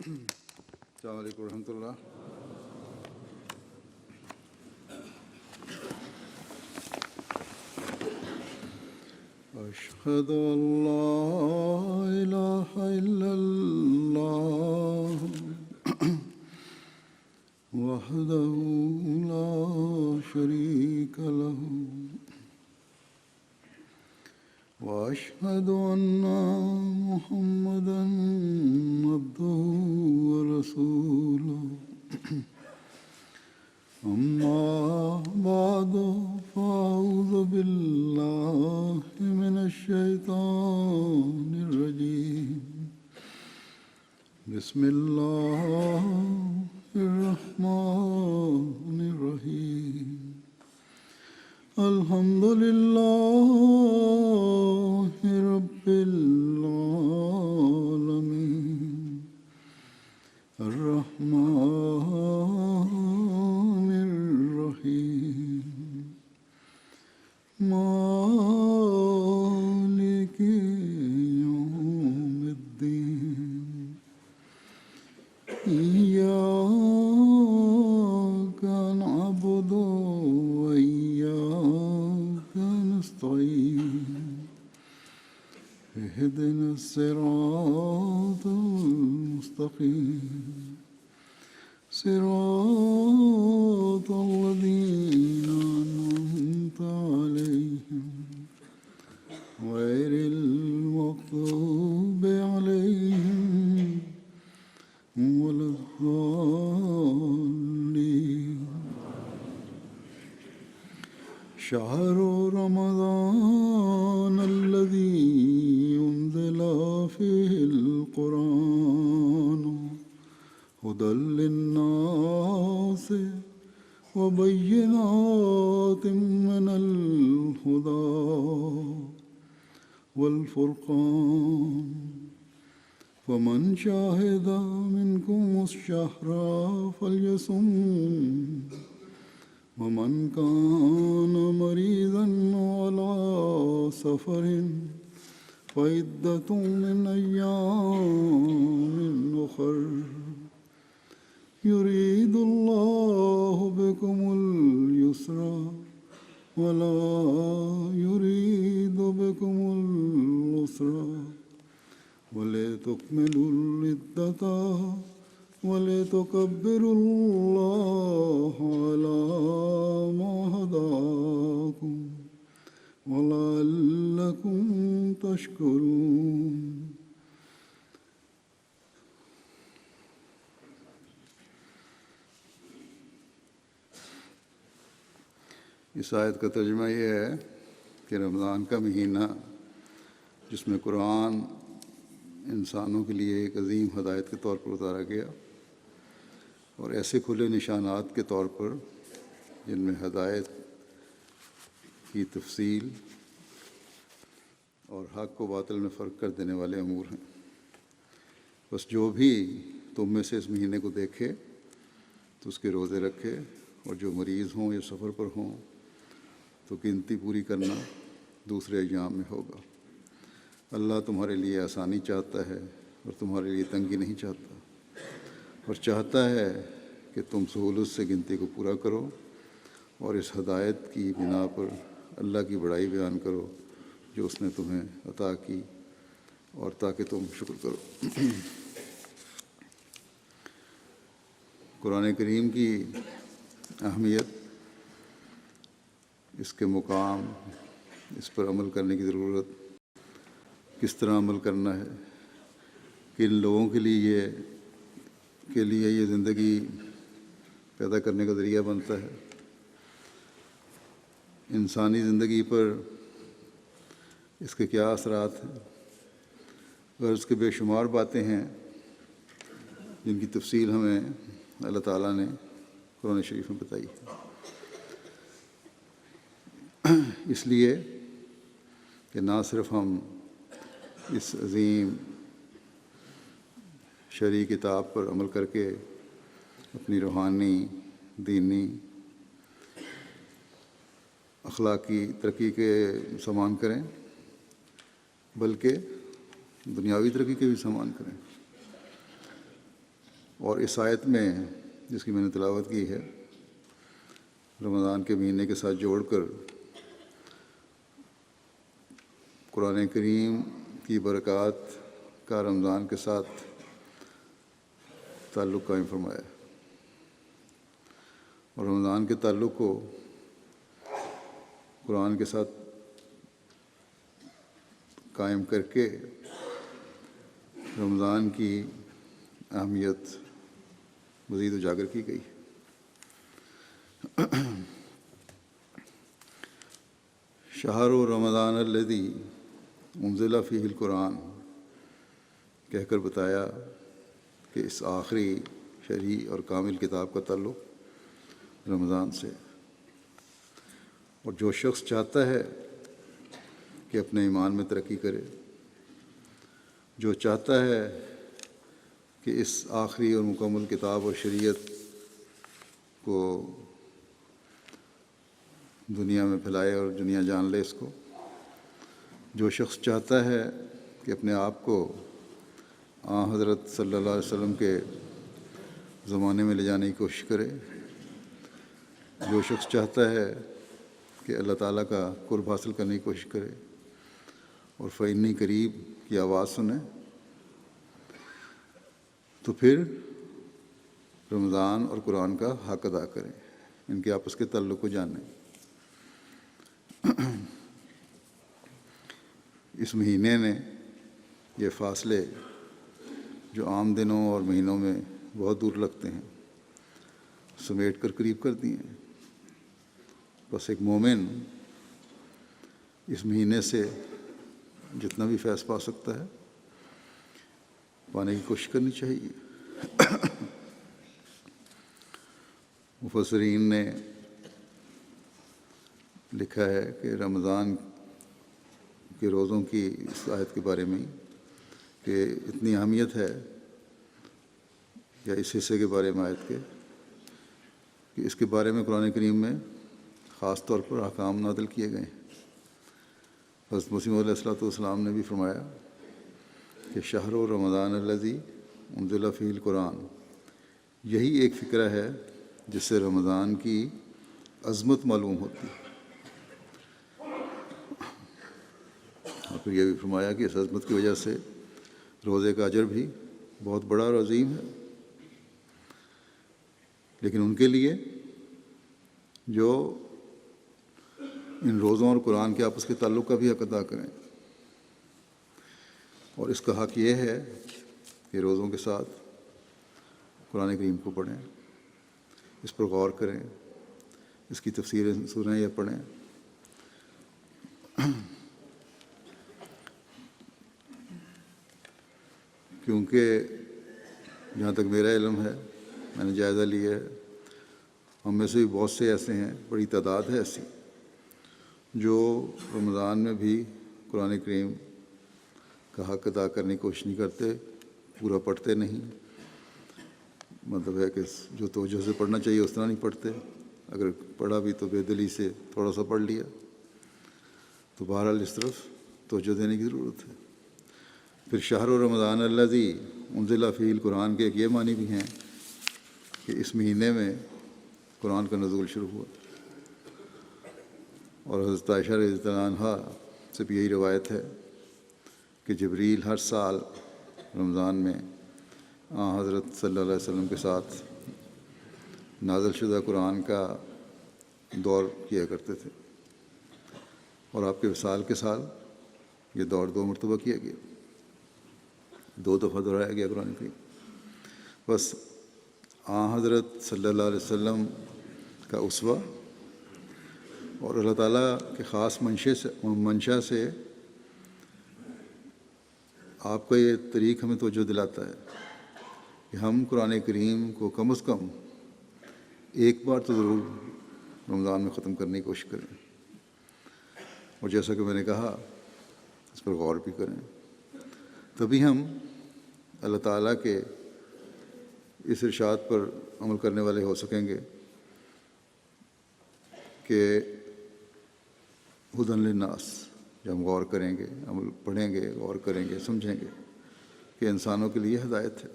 السلام علیکم ورحمۃ اللہ۔ اشہد ان لا الہ الا اللہ وحدہ لا شریک لہ واشہد ان محمدا عبدہ ورسولہ اما بعد فاعوذ باللہ من الشیطان الرجیم بسم اللہ الرحمن الرحیم الحمد للہ رب العالمین الرحمن الرحیم مالک یوم الدین ایاک نعبد وإياك نستعين اهدنا الصراط المستقيم صراط الذين أنعمت عليهم غير المغضوب عليهم ولا الضالين۔ شهر رمضان الذي أنزل فيه القرآن هدى للناس وبينات من الهدى والفرقان فمن شهد منكم الشهر فليصم ومن كان مريضا على سفر فعدة من أيام أخر يريد الله بكم اليسر ولا يريد بكم العسر ولتكملوا العدة ولتكبروا الله على ما هداكم ولعلكم تشكرون۔ اس آیت کا ترجمہ یہ ہے کہ رمضان کا مہینہ جس میں قرآن انسانوں کے لیے ایک عظیم ہدایت کے طور پر اتارا گیا اور ایسے کھلے نشانات کے طور پر جن میں ہدایت کی تفصیل اور حق و باطل میں فرق کر دینے والے امور ہیں۔ بس جو بھی تم میں سے اس مہینے کو دیکھے تو اس کے روزے رکھے، اور جو مریض ہوں یا سفر پر ہوں تو گنتی پوری کرنا دوسرے ایام میں ہوگا۔ اللہ تمہارے لیے آسانی چاہتا ہے اور تمہارے لیے تنگی نہیں چاہتا، اور چاہتا ہے کہ تم سہولت سے گنتی کو پورا کرو اور اس ہدایت کی بنا پر اللہ کی بڑائی بیان کرو جو اس نے تمہیں عطا کی، اور تاکہ تم شکر کرو۔ قرآن کریم کی اہمیت، اس کے مقام، اس پر عمل کرنے کی ضرورت، کس طرح عمل کرنا ہے، کن لوگوں کے لیے یہ زندگی پیدا کرنے کا ذریعہ بنتا ہے، انسانی زندگی پر اس کے کیا اثرات ہیں، اور اس کے بے شمار باتیں ہیں جن کی تفصیل ہمیں اللہ تعالیٰ نے قرآن شریف میں بتائی ہے۔ اس لیے کہ نہ صرف ہم اس عظیم شرعی کتاب پر عمل کر کے اپنی روحانی، دینی، اخلاقی ترقی کے سامان کریں، بلکہ دنیاوی ترقی کے بھی سامان کریں۔ اور اس آیت میں جس کی میں نے تلاوت کی ہے، رمضان کے مہینے کے ساتھ جوڑ کر قرآن کریم کی برکات کا رمضان کے ساتھ تعلق قائم فرمایا، اور رمضان کے تعلق کو قرآن کے ساتھ قائم کر کے رمضان کی اہمیت مزید اجاگر کی گئی۔ شہر رمضان الذی انزل فیہ القرآن کہہ کر بتایا کہ اس آخری شرعی اور کامل کتاب کا تعلق رمضان سے، اور جو شخص چاہتا ہے کہ اپنے ایمان میں ترقی کرے، جو چاہتا ہے کہ اس آخری اور مکمل کتاب اور شریعت کو دنیا میں پھیلائے اور دنیا جان لے اس کو، جو شخص چاہتا ہے کہ اپنے آپ کو حضرت صلی اللہ علیہ وسلم کے زمانے میں لے جانے کی کوشش کرے، جو شخص چاہتا ہے کہ اللہ تعالیٰ کا قرب حاصل کرنے کی کوشش کرے اور فإنی قریب کی آواز سنے، تو پھر رمضان اور قرآن کا حق ادا کریں، ان کے آپس کے تعلق کو جانیں۔ اس مہینے نے یہ فاصلے جو عام دنوں اور مہینوں میں بہت دور لگتے ہیں سمیٹ کر قریب کر دیے ہیں۔ بس ایک مومن اس مہینے سے جتنا بھی فیض پا سکتا ہے پانے کی کوشش کرنی چاہیے۔ مفسرین نے لکھا ہے کہ رمضان کے روزوں کی اس آیت کے بارے میں کہ اتنی اہمیت ہے، یا اس حصے کے بارے میں آیت کے، کہ اس کے بارے میں قرآن کریم میں خاص طور پر احکام نازل کیے گئے ہیں۔ حضرت مسیح علیہ الصلوۃ والسلام نے بھی فرمایا کہ شہر رمضان الذی انزل فیہ القرآن، یہی ایک فکرہ ہے جس سے رمضان کی عظمت معلوم ہوتی ہے۔ اور پھر یہ بھی فرمایا کہ اس عظمت کی وجہ سے روزے کا اجر بھی بہت بڑا اور عظیم ہے، لیکن ان کے لیے جو ان روزوں اور قرآن کے آپس کے تعلق کا بھی حق ادا کریں، اور اس کا حق یہ ہے کہ روزوں کے ساتھ قرآن کریم کو پڑھیں، اس پر غور کریں، اس کی تفسیریں سنیں یا پڑھیں۔ کیونکہ جہاں تک میرا علم ہے، میں نے جائزہ لیا ہے، ہم میں سے بھی بہت سے ایسے ہیں، بڑی تعداد ہے ایسی، جو رمضان میں بھی قرآن کریم کا حق ادا کرنے کی کوشش نہیں کرتے، پورا پڑھتے نہیں، مطلب ہے کہ جو توجہ سے پڑھنا چاہیے اس طرح نہیں پڑھتے، اگر پڑھا بھی تو بے دلی سے تھوڑا سا پڑھ لیا۔ تو بہرحال اس طرف توجہ دینے کی ضرورت ہے۔ پھر شہر رمضان الذی انزل فیہ القرآن کے ایک یہ معنی بھی ہیں کہ اس مہینے میں قرآن کا نزول شروع ہوا، اور حضرت عائشہ رضی اللہ عنہا سے بھی یہی روایت ہے کہ جبریل ہر سال رمضان میں حضرت صلی اللہ علیہ وسلم کے ساتھ نازل شدہ قرآن کا دور کیا کرتے تھے، اور آپ کے وصال کے سال یہ دور 2 مرتبہ کیا گیا، 2 دفعہ دہرایا گیا قرآن کریم۔ بس حضرت صلی اللہ علیہ وسلم کا اسوہ اور اللہ تعالیٰ کے خاص منشا سے آپ کا یہ طریق ہمیں توجہ دلاتا ہے کہ ہم قرآن کریم کو کم از کم ایک بار تو ضرور رمضان میں ختم کرنے کی کوشش کریں، اور جیسا کہ میں نے کہا اس پر غور بھی کریں، تبھی ہم اللہ تعالیٰ کے اس ارشاد پر عمل کرنے والے ہو سکیں گے کہ ہدی للناس، جب ہم غور کریں گے، عمل پڑھیں گے، غور کریں گے، سمجھیں گے کہ انسانوں کے لیے ہدایت ہے،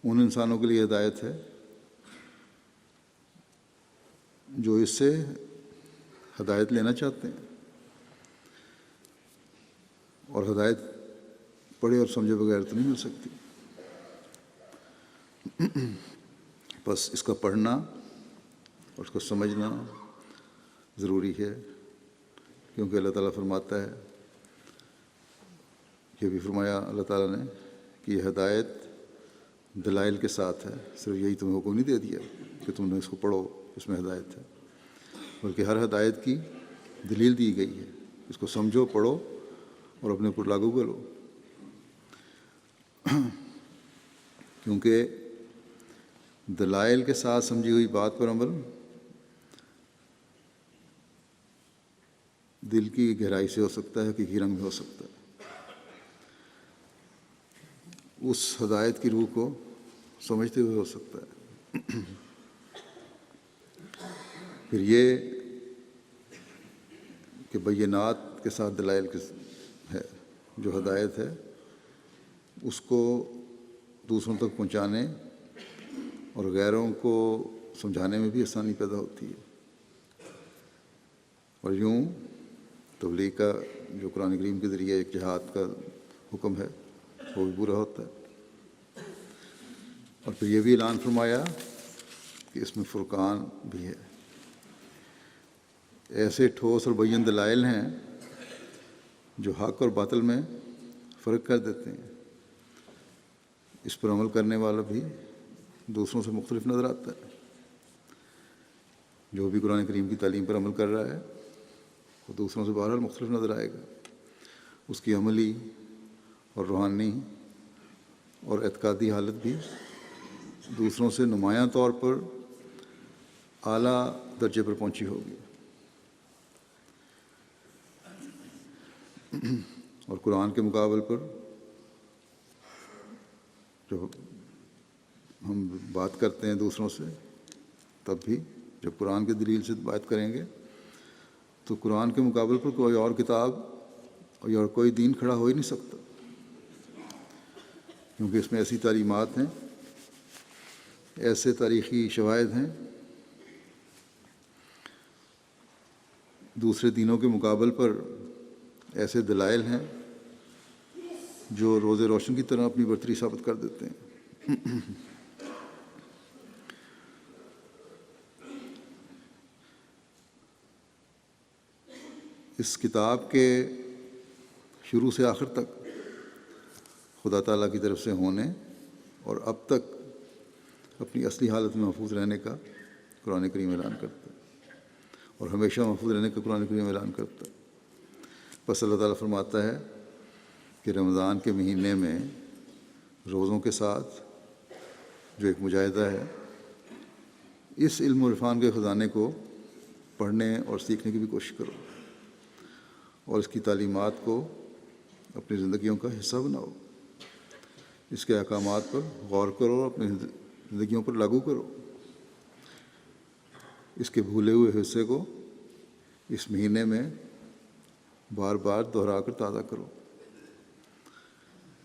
ان انسانوں کے لیے ہدایت ہے جو اس سے ہدایت لینا چاہتے ہیں، اور ہدایت پڑھے اور سمجھے بغیر تو نہیں مل سکتی۔ بس اس کا پڑھنا اور اس کو سمجھنا ضروری ہے، کیونکہ اللہ تعالیٰ فرماتا ہے، یہ بھی فرمایا اللہ تعالیٰ نے کہ یہ ہدایت دلائل کے ساتھ ہے، صرف یہی تمہیں حکم نہیں دے دیا کہ تم نے اس کو پڑھو اس میں ہدایت ہے، بلکہ ہر ہدایت کی دلیل دی گئی ہے، اس کو سمجھو، پڑھو اور اپنے اوپر لاگو کرو۔ کیونکہ دلائل کے ساتھ سمجھی ہوئی بات پر عمل دل کی گہرائی سے ہو سکتا ہے، حقیقی رنگ میں ہو سکتا ہے، اس ہدایت کی روح کو سمجھتے ہوئے ہو سکتا ہے۔ پھر یہ کہ بینات کے ساتھ دلائل ہے، جو ہدایت ہے اس کو دوسروں تک پہنچانے اور غیروں کو سمجھانے میں بھی آسانی پیدا ہوتی ہے، اور یوں تبلیغ کا جو قرآن کریم کے ذریعے ایک جہاد کا حکم ہے وہ بھی پورا ہوتا ہے۔ اور پھر یہ بھی اعلان فرمایا کہ اس میں فرقان بھی ہے، ایسے ٹھوس اور بین دلائل ہیں جو حق اور باطل میں فرق کر دیتے ہیں، اس پر عمل کرنے والا بھی دوسروں سے مختلف نظر آتا ہے۔ جو بھی قرآن کریم کی تعلیم پر عمل کر رہا ہے وہ دوسروں سے بہرحال مختلف نظر آئے گا، اس کی عملی اور روحانی اور اعتقادی حالت بھی دوسروں سے نمایاں طور پر اعلیٰ درجے پر پہنچی ہوگی۔ اور قرآن کے مقابل پر جو ہم بات کرتے ہیں دوسروں سے، تب بھی جب قرآن کے دلیل سے بات کریں گے تو قرآن کے مقابل پر کوئی اور کتاب اور کوئی دین کھڑا ہو ہی نہیں سکتا، کیونکہ اس میں ایسی تعلیمات ہیں، ایسے تاریخی شواہد ہیں، دوسرے دینوں کے مقابل پر ایسے دلائل ہیں جو روز روشن کی طرح اپنی برتری ثابت کر دیتے ہیں۔ اس کتاب کے شروع سے آخر تک خدا تعالیٰ کی طرف سے ہونے اور اب تک اپنی اصلی حالت میں محفوظ رہنے کا قرآن کریم اعلان کرتا ہے، اور ہمیشہ محفوظ رہنے کا قرآن کریم اعلان کرتا ہے۔ بس اللہ تعالیٰ فرماتا ہے کہ رمضان کے مہینے میں روزوں کے ساتھ جو ایک مجاہدہ ہے، اس علم و عرفان کے خزانے کو پڑھنے اور سیکھنے کی بھی کوشش کرو، اور اس کی تعلیمات کو اپنی زندگیوں کا حصہ بناؤ، اس کے احکامات پر غور کرو اور اپنی زندگیوں پر لاگو کرو، اس کے بھولے ہوئے حصے کو اس مہینے میں بار بار دہرا کر تازہ کرو،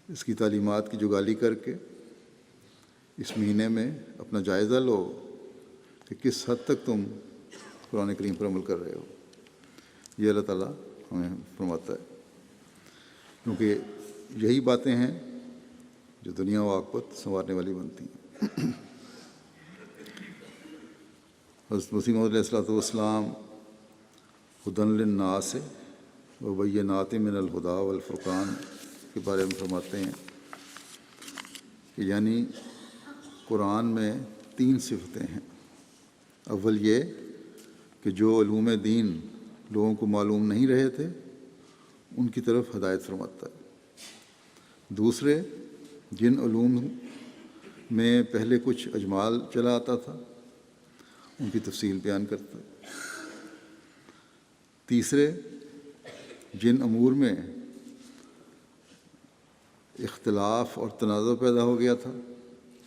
اس کی تعلیمات کی جگالی کر کے اس مہینے میں اپنا جائزہ لو کہ کس حد تک تم قرآن کریم پر عمل کر رہے ہو۔ یہ اللہ تعالیٰ ہمیں فرماتا ہے، کیونکہ یہی باتیں ہیں جو دنیا و آخرت سنوارنے والی بنتی ہیں۔ حضرت مسیح موعود علیہ السلام ہدی للناس وبینات من الہدی والفرقان کے بارے میں فرماتے ہیں کہ یعنی قرآن میں 3 صفتیں ہیں۔ اول یہ کہ جو علوم دین لوگوں کو معلوم نہیں رہے تھے ان کی طرف ہدایت فرماتا ہے۔ دوسرے، جن علوم میں پہلے کچھ اجمال چلا آتا تھا ان کی تفصیل بیان کرتا ہے۔ تیسرے، جن امور میں اختلاف اور تنازع پیدا ہو گیا تھا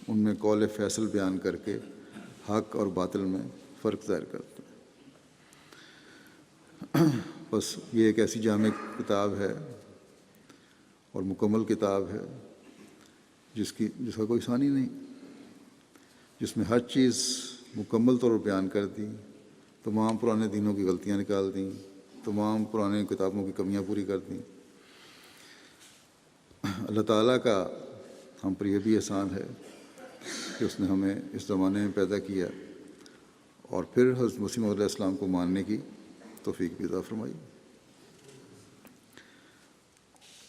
ان میں قول فیصل بیان کر کے حق اور باطل میں فرق ظاہر کرتا ہے۔ بس یہ ایک ایسی جامع کتاب ہے اور مکمل کتاب ہے جس کا کوئی ثانی نہیں۔ جس میں ہر چیز مکمل طور پر بیان کر دی، تمام پرانے دینوں کی غلطیاں نکال دیں، تمام پرانے کتابوں کی کمیاں پوری کر دیں۔ اللہ تعالیٰ کا ہم پر یہ بھی احسان ہے کہ اس نے ہمیں اس زمانے میں پیدا کیا اور پھر حضرت مسیح علیہ السلام کو ماننے کی توفیق بھی عطا فرمائی،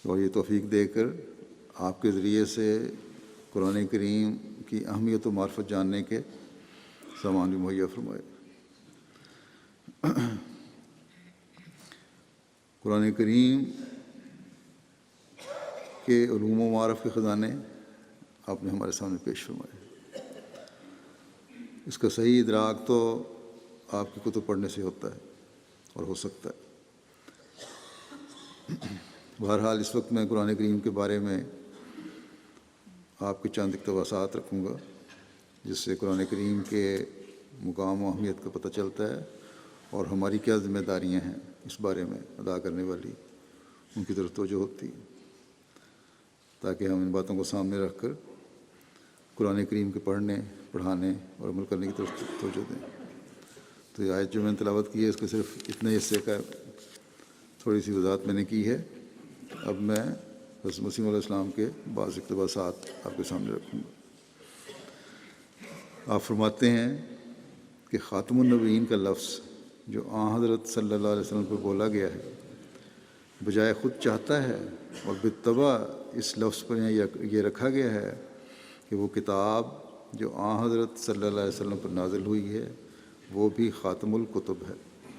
اور یہ توفیق دے کر آپ کے ذریعے سے قرآن کریم کی اہمیت و معرفت جاننے کے سامان بھی مہیا فرمائے۔ قرآن کریم کے علوم و معارف کے خزانے آپ نے ہمارے سامنے پیش فرمائے۔ اس کا صحیح ادراک تو آپ کی کتب پڑھنے سے ہوتا ہے اور ہو سکتا ہے۔ بہرحال اس وقت میں قرآن کریم کے بارے میں آپ کے چند اقتباسات رکھوں گا، جس سے قرآن کریم کے مقام و اہمیت کا پتہ چلتا ہے اور ہماری کیا ذمہ داریاں ہیں اس بارے میں ادا کرنے والی، ان کی طرف توجہ ہوتی ہے، تاکہ ہم ان باتوں کو سامنے رکھ کر قرآن کریم کے پڑھنے، پڑھانے اور عمل کرنے کی طرف توجہ دیں۔ تو یہ آیت جو میں نے تلاوت کی ہے، اس کے صرف اتنے حصے کا تھوڑی سی وضاحت میں نے کی ہے۔ اب میں حضرت مسیح علیہ السلام کے بعض اقتباسات آپ کے سامنے رکھوں گا۔ آپ فرماتے ہیں کہ خاتم النبیین کا لفظ جو حضرت صلی اللہ علیہ وسلم پر بولا گیا ہے، بجائے خود چاہتا ہے اور بالطبع اس لفظ پر یہ رکھا گیا ہے کہ وہ کتاب جو حضرت صلی اللہ علیہ وسلم پر نازل ہوئی ہے وہ بھی خاتم الکتب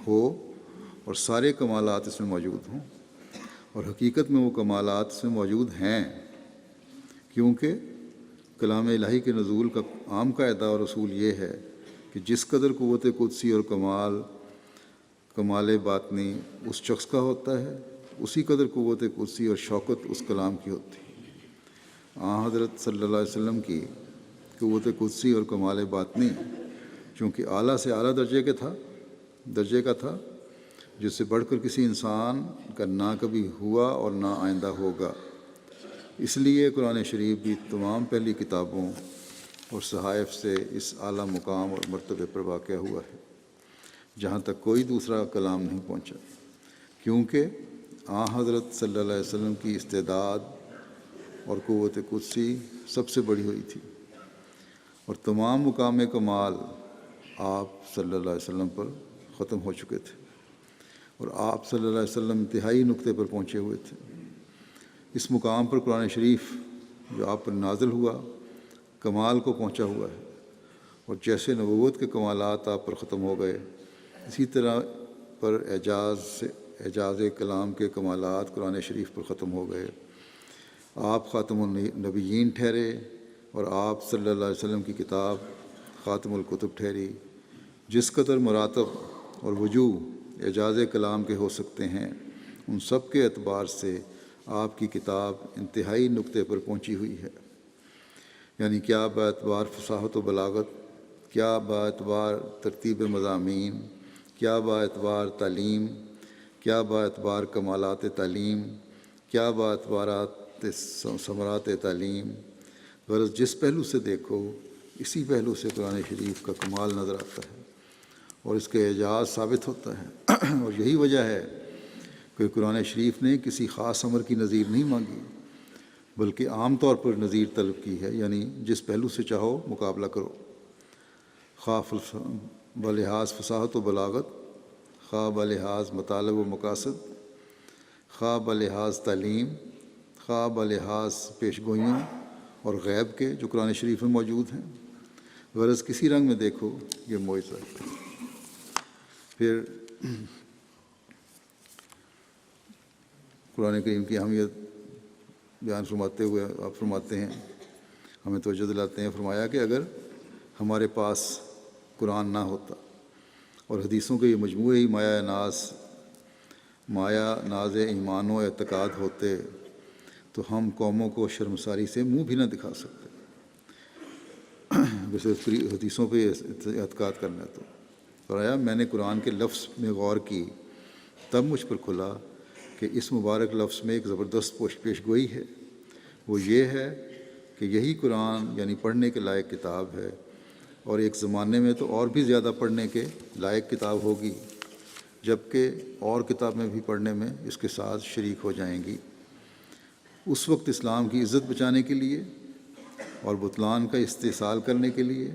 ہو اور سارے کمالات اس میں موجود ہوں، اور حقیقت میں وہ کمالات اس میں موجود ہیں، کیونکہ کلام الہی کے نزول کا عام قاعدہ اور اصول یہ ہے کہ جس قدر قوت قدسی اور کمال باطنی اس شخص کا ہوتا ہے، اسی قدر قوت قدسی اور شوکت اس کلام کی ہوتی ہے۔ حضرت صلی اللہ علیہ وسلم کی قوت قدسی اور کمال باطنی چونکہ اعلیٰ سے اعلیٰ درجے کا تھا، جس سے بڑھ کر کسی انسان کا نہ کبھی ہوا اور نہ آئندہ ہوگا، اس لیے قرآن شریف بھی تمام پہلی کتابوں اور صحائف سے اس اعلیٰ مقام اور مرتبے پر واقع ہوا ہے جہاں تک کوئی دوسرا کلام نہیں پہنچا، کیونکہ حضرت صلی اللہ علیہ وسلم کی استعداد اور قوت قدسی سب سے بڑی ہوئی تھی، اور تمام مقام کمال آپ صلی اللہ علیہ وسلم پر ختم ہو چکے تھے، اور آپ صلی اللہ علیہ وسلم انتہائی نقطے پر پہنچے ہوئے تھے۔ اس مقام پر قرآن شریف جو آپ پر نازل ہوا کمال کو پہنچا ہوا ہے، اور جیسے نبوت کے کمالات آپ پر ختم ہو گئے، اسی طرح پر اعجاز کلام کے کمالات قرآن شریف پر ختم ہو گئے۔ آپ خاتم النبیین ٹھہرے اور آپ صلی اللہ علیہ وسلم کی کتاب خاتم الکتب ٹھہری۔ جس قدر مراتب اور وجوہ اعجاز کلام کے ہو سکتے ہیں، ان سب کے اعتبار سے آپ کی کتاب انتہائی نقطے پر پہنچی ہوئی ہے، یعنی کیا باعتبار فصاحت و بلاغت، کیا باعتبار ترتیب مضامین، کیا باعتبار تعلیم، کیا باعتبار کمالات تعلیم، کیا باعتبارات ثمرات تعلیم۔ غرض جس پہلو سے دیکھو اسی پہلو سے قرآن شریف کا کمال نظر آتا ہے اور اس کا اعجاز ثابت ہوتا ہے، اور یہی وجہ ہے کہ قرآن شریف نے کسی خاص امر کی نظیر نہیں مانگی، بلکہ عام طور پر نظیر طلب کی ہے، یعنی جس پہلو سے چاہو مقابلہ کرو، خواہ بلحاظ فصاحت و بلاغت، خواہ بلحاظ مطالب و مقاصد، خواہ بلحاظ تعلیم، خواہ بلحاظ پیش گوئیوں اور غیب کے جو قرآن شریف میں موجود ہیں۔ غرض کسی رنگ میں دیکھو یہ معجزہ ہے۔ پھر قرآن کریم کی اہمیت بیان فرماتے ہوئے آپ فرماتے ہیں، ہمیں توجہ دلاتے ہیں، فرمایا کہ اگر ہمارے پاس قرآن نہ ہوتا اور حدیثوں کے یہ مجموعے ہی مایا ناز ایمان و اعتقاد ہوتے تو ہم قوموں کو شرمساری سے منہ بھی نہ دکھا سکتے، ویسے حدیثوں پہ اعتقاد کرنا ہے۔ تو فرمایا میں نے قرآن کے لفظ میں غور کی، تب مجھ پر کھلا کہ اس مبارک لفظ میں ایک زبردست پیش گوئی ہے، وہ یہ ہے کہ یہی قرآن یعنی پڑھنے کے لائق کتاب ہے اور ایک زمانے میں تو اور بھی زیادہ پڑھنے کے لائق کتاب ہوگی، جبکہ اور کتابیں بھی پڑھنے میں اس کے ساتھ شریک ہو جائیں گی۔ اس وقت اسلام کی عزت بچانے کے لیے اور بطلان کا استحصال کرنے کے لیے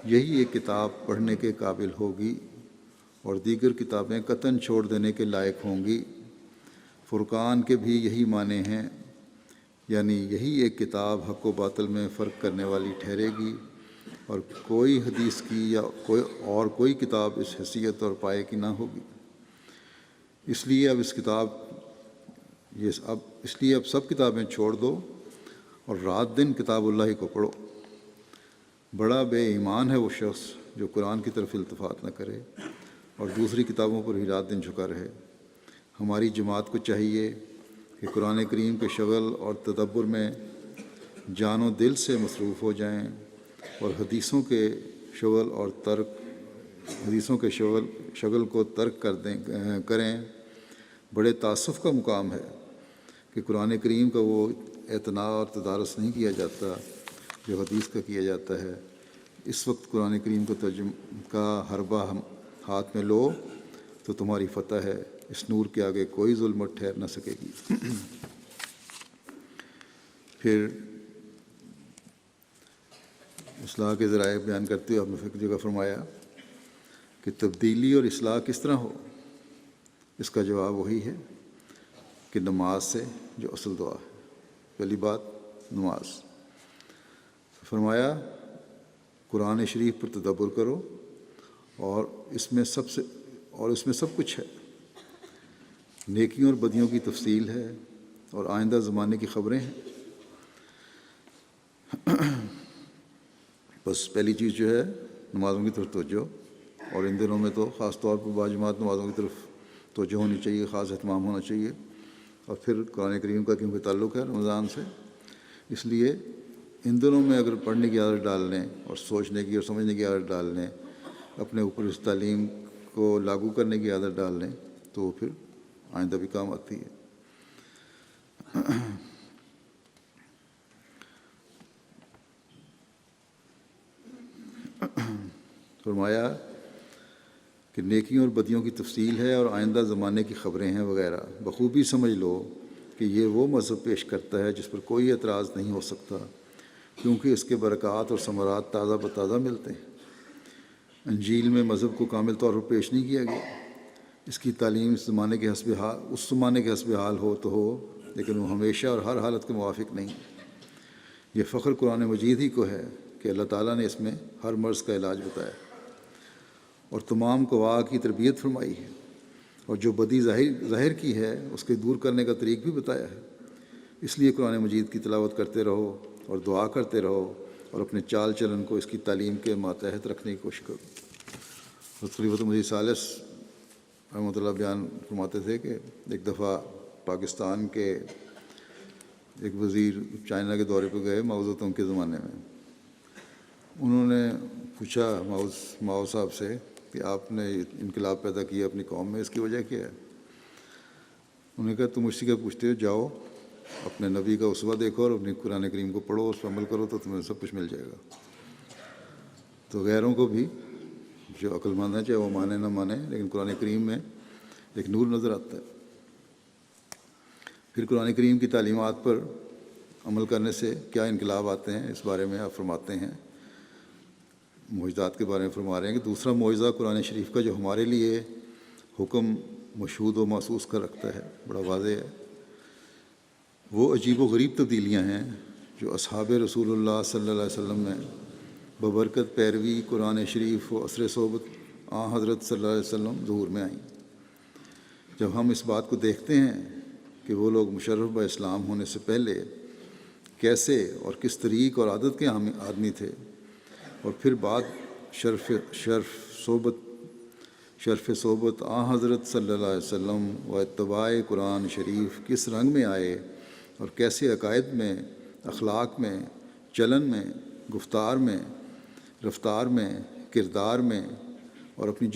یہی ایک کتاب پڑھنے کے قابل ہوگی، اور دیگر کتابیں قطعاً چھوڑ دینے کے لائق ہوں گی۔ فرقان کے بھی یہی معنی ہیں، یعنی یہی ایک کتاب حق و باطل میں فرق کرنے والی ٹھہرے گی، اور کوئی حدیث کی یا کوئی کتاب اس حیثیت اور پائے کی نہ ہوگی۔ اس لیے اب سب کتابیں چھوڑ دو اور رات دن کتاب اللہ ہی کو پڑھو۔ بڑا بے ایمان ہے وہ شخص جو قرآن کی طرف التفات نہ کرے اور دوسری کتابوں پر ہی رات دن جھکا رہے۔ ہماری جماعت کو چاہیے کہ قرآن کریم کے شغل اور تدبر میں جان و دل سے مصروف ہو جائیں، اور حدیثوں کے شغل کو ترک کریں۔ بڑے تاسف کا مقام ہے کہ قرآن کریم کا وہ اعتناء اور تدارس نہیں کیا جاتا جو حدیث کا کیا جاتا ہے۔ اس وقت قرآن کریم کو کا حربہ ہاتھ میں لو تو تمہاری فتح ہے، اس نور کے آگے کوئی ظلمت ٹھہر نہ سکے گی۔ پھر اصلاح کے ذرائع بیان کرتے ہوئے آپ نے ایک جگہ فرمایا کہ تبدیلی اور اصلاح کس طرح ہو؟ اس کا جواب وہی ہے کہ نماز سے، جو اصل دعا ہے۔ پہلی بات نماز۔ فرمایا قرآن شریف پر تدبر کرو، اور اس میں سب کچھ ہے۔ نیکیوں اور بدیوں کی تفصیل ہے اور آئندہ زمانے کی خبریں ہیں۔ بس پہلی چیز جو ہے نمازوں کی طرف توجہ، اور ان دنوں میں تو خاص طور پر باجماعت نمازوں کی طرف توجہ ہونی چاہیے، خاص اہتمام ہونا چاہیے۔ اور پھر قرآن کریم کا کیونکہ تعلق ہے رمضان سے، اس لیے ان دنوں میں اگر پڑھنے کی عادت ڈال لیں اور سوچنے کی اور سمجھنے کی عادت ڈال لیں، اپنے اوپر اس تعلیم کو لاگو کرنے کی عادت ڈال لیں، تو وہ پھر آئندہ بھی کام آتی ہے۔ فرمایا کہ نیکیوں اور بدیوں کی تفصیل ہے اور آئندہ زمانے کی خبریں ہیں وغیرہ۔ بخوبی سمجھ لو کہ یہ وہ مذہب پیش کرتا ہے جس پر کوئی اعتراض نہیں ہو سکتا، کیونکہ اس کے برکات اور ثمرات تازہ بتازہ ملتے ہیں۔ انجیل میں مذہب کو کامل طور پر پیش نہیں کیا گیا، اس کی تعلیم اس زمانے کے حسب حال ہو تو ہو، لیکن وہ ہمیشہ اور ہر حالت کے موافق نہیں۔ یہ فخر قرآن مجید ہی کو ہے کہ اللہ تعالیٰ نے اس میں ہر مرض کا علاج بتایا اور تمام قوا کی تربیت فرمائی ہے، اور جو بدی ظاہر کی ہے اس کے دور کرنے کا طریق بھی بتایا ہے۔ اس لیے قرآن مجید کی تلاوت کرتے رہو اور دعا کرتے رہو، اور اپنے چال چلن کو اس کی تعلیم کے ماتحت رکھنے کی کوشش کرو۔ حضرت خلیفۃ المسیح ثالث رحمۃ اللہ بیان فرماتے تھے کہ ایک دفعہ پاکستان کے ایک وزیر چائنا کے دورے پہ گئے ماؤ زیدونگ کے زمانے میں۔ انہوں نے پوچھا ماؤ صاحب سے کہ آپ نے انقلاب پیدا کیا اپنی قوم میں، اس کی وجہ کیا ہے؟ انہوں نے کہا تم مجھ سے کیا پوچھتے ہو، جاؤ اپنے نبی کا اسوہ دیکھو اور اپنی قرآن کریم کو پڑھو، اس پر عمل کرو تو تمہیں سب کچھ مل جائے گا۔ تو غیروں کو بھی جو عقل مند ہے، چاہے وہ مانے نہ مانے، لیکن قرآن کریم میں ایک نور نظر آتا ہے۔ پھر قرآن کریم کی تعلیمات پر عمل کرنے سے کیا انقلاب آتے ہیں، اس بارے میں آپ فرماتے ہیں، معجزات کے بارے میں فرما رہے ہیں کہ دوسرا معجزہ قرآن شریف کا جو ہمارے لیے حکم مشہود و محسوس کر رکھتا ہے، بڑا واضح ہے، وہ عجیب و غریب تبدیلیاں ہیں جو اصحاب رسول اللہ صلی اللہ علیہ وسلم میں ببرکت پیروی قرآن شریف و اثر صحبت حضرت صلی اللہ علیہ وسلم ظہور میں آئیں۔ جب ہم اس بات کو دیکھتے ہیں کہ وہ لوگ مشرف با اسلام ہونے سے پہلے کیسے اور کس طریق اور عادت کے آدمی تھے، اور پھر بعد شرف صحبت حضرت صلی اللہ علیہ وسلم و اتباع قرآن شریف کس رنگ میں آئے، اور کیسے عقائد میں، اخلاق میں، چلن میں، گفتار میں، رفتار میں، کردار میں، اور اپنی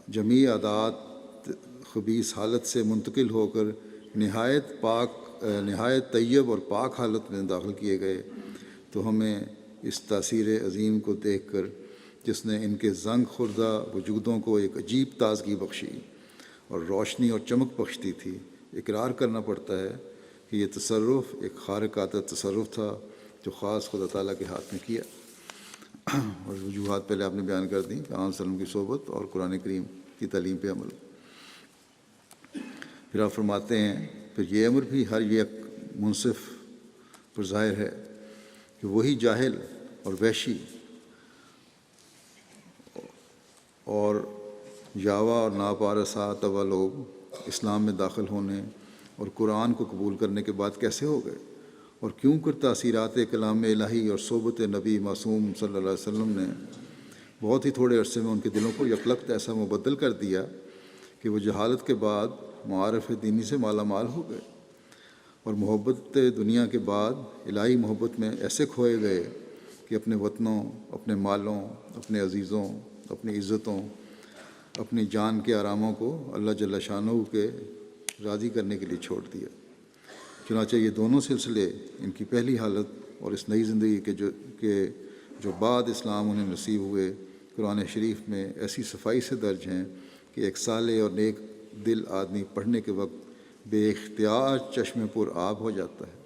جمیع عادات خبیث حالت سے منتقل ہو کر نہایت طیب اور پاک حالت میں داخل کیے گئے، تو ہمیں اس تاثیر عظیم کو دیکھ کر جس نے ان کے زنگ خوردہ وجودوں کو ایک عجیب تازگی بخشی اور روشنی اور چمک بخشتی تھی، اقرار کرنا پڑتا ہے کہ یہ تصرف ایک خارق عادت تصرف تھا جو خاص خدا تعالیٰ کے ہاتھ میں کیا۔ اور وجوہات پہلے آپ نے بیان کر دیں کہ آن سلم کی صحبت اور قرآن کریم کی تعلیم پہ عمل۔ پھر آپ فرماتے ہیں پھر یہ امر بھی ہر یک منصف پر ظاہر ہے کہ وہی جاہل اور وحشی اور یاوا اور ناپارسا طبع لوگ اسلام میں داخل ہونے اور قرآن کو قبول کرنے کے بعد کیسے ہو گئے، اور کیوں کر تاثیرات کلام الہی اور صحبت نبی معصوم صلی اللہ علیہ وسلم نے بہت ہی تھوڑے عرصے میں ان کے دلوں کو یکلخت ایسا مبدل کر دیا کہ وہ جہالت کے بعد معارف دینی سے مالا مال ہو گئے، اور محبت دنیا کے بعد الہی محبت میں ایسے کھوئے گئے کہ اپنے وطنوں، اپنے مالوں، اپنے عزیزوں، اپنی عزتوں، اپنی جان کے آراموں کو اللہ جل شانہ کے راضی کرنے کے لیے چھوڑ دیا۔ چنانچہ یہ دونوں سلسلے ان کی پہلی حالت اور اس نئی زندگی کے جو بعد اسلام انہیں نصیب ہوئے قرآن شریف میں ایسی صفائی سے درج ہیں کہ ایک صالح اور نیک دل آدمی پڑھنے کے وقت بے اختیار چشم پر آب ہو جاتا ہے۔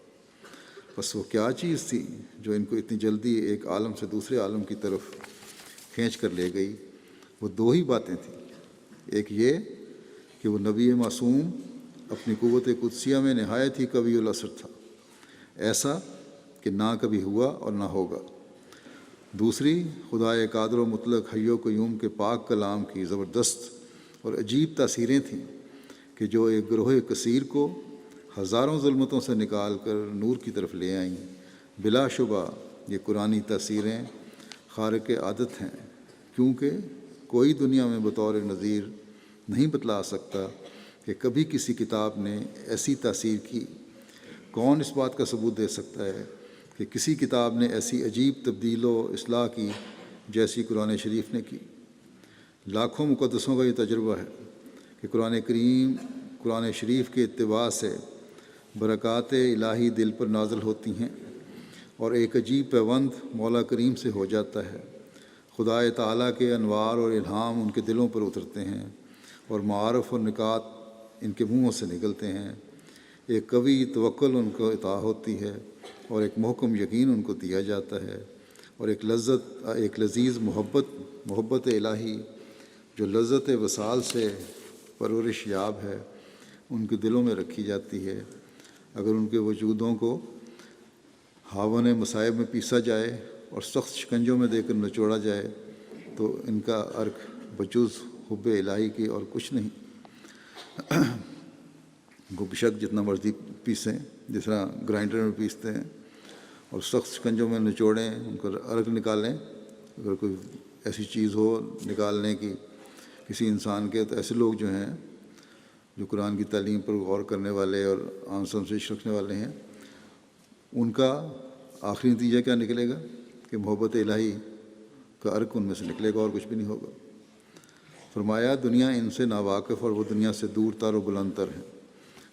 بس وہ کیا چیز تھی جو ان کو اتنی جلدی ایک عالم سے دوسرے عالم کی طرف کھینچ کر لے گئی؟ وہ دو ہی باتیں تھیں، ایک یہ کہ وہ نبی معصوم اپنی قوت قدسیہ میں نہایت ہی قوی الاثر تھا، ایسا کہ نہ کبھی ہوا اور نہ ہوگا۔ دوسری خدائے قادر و مطلق حی و قیوم کے پاک کلام کی زبردست اور عجیب تاثیریں تھیں کہ جو ایک گروہ کثیر کو ہزاروں ظلمتوں سے نکال کر نور کی طرف لے آئیں۔ بلا شبہ یہ قرآنی تاثیریں خارق عادت ہیں، کیونکہ کوئی دنیا میں بطور نظیر نہیں بتلا سکتا کہ کبھی کسی کتاب نے ایسی تاثیر کی۔ کون اس بات کا ثبوت دے سکتا ہے کہ کسی کتاب نے ایسی عجیب تبدیل و اصلاح کی جیسی قرآن شریف نے کی؟ لاکھوں مقدسوں کا یہ تجربہ ہے کہ قرآن شریف کے اتباع سے برکات الہی دل پر نازل ہوتی ہیں اور ایک عجیب پیوند مولا کریم سے ہو جاتا ہے۔ خدائے تعالیٰ کے انوار اور الہام ان کے دلوں پر اترتے ہیں اور معارف اور نکات ان کے منہوں سے نکلتے ہیں۔ ایک قوی توکل ان کو عطا ہوتی ہے اور ایک محکم یقین ان کو دیا جاتا ہے، اور ایک لذیذ محبت الہی جو لذت وصال سے پرورش یاب ہے ان کے دلوں میں رکھی جاتی ہے۔ اگر ان کے وجودوں کو ہاون مصائب میں پیسا جائے اور سخت شکنجوں میں دے کر نچوڑا جائے تو ان کا عرق بجز حب الہی کی اور کچھ نہیں۔ کو بشک جتنا مرضی پیسیں، جس طرح گرائنڈر میں پیستے ہیں اور سخت شکنجوں میں نچوڑیں، ان کا عرق نکالیں، اگر کوئی ایسی چیز ہو نکالنے کی کسی انسان کے، تو ایسے لوگ جو ہیں جو قرآن کی تعلیم پر غور کرنے والے اور عام سمجھ رکھنے والے ہیں، ان کا آخری نتیجہ کیا نکلے گا کہ محبت الہی کا عرق ان میں سے نکلے گا اور کچھ بھی نہیں ہوگا۔ فرمایا دنیا ان سے ناواقف اور وہ دنیا سے دور تر و بلند تر ہیں،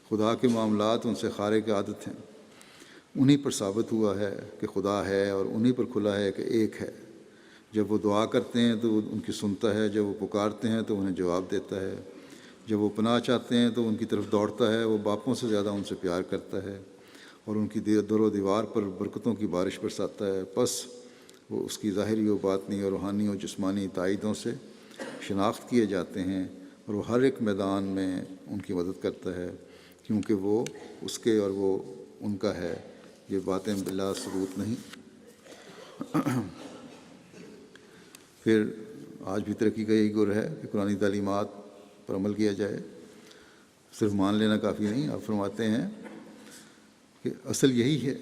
خدا کے معاملات ان سے خارق عادت ہیں۔ انہی پر ثابت ہوا ہے کہ خدا ہے اور انہی پر کھلا ہے کہ ایک ہے۔ جب وہ دعا کرتے ہیں تو وہ ان کی سنتا ہے، جب وہ پکارتے ہیں تو انہیں جواب دیتا ہے، جب وہ پناہ چاہتے ہیں تو ان کی طرف دوڑتا ہے۔ وہ باپوں سے زیادہ ان سے پیار کرتا ہے اور ان کی در و دیوار پر برکتوں کی بارش برساتا ہے۔ پس وہ اس کی ظاہری و باطنی اور روحانی و جسمانی تائیدوں سے شناخت کیے جاتے ہیں، اور وہ ہر ایک میدان میں ان کی مدد کرتا ہے، کیونکہ وہ اس کے اور وہ ان کا ہے۔ یہ باتیں بلا ثبوت نہیں۔ پھر آج بھی ترقی کا یہی گر ہے کہ قرآنی تعلیمات پر عمل کیا جائے، صرف مان لینا کافی نہیں۔ آپ فرماتے ہیں کہ اصل یہی ہے،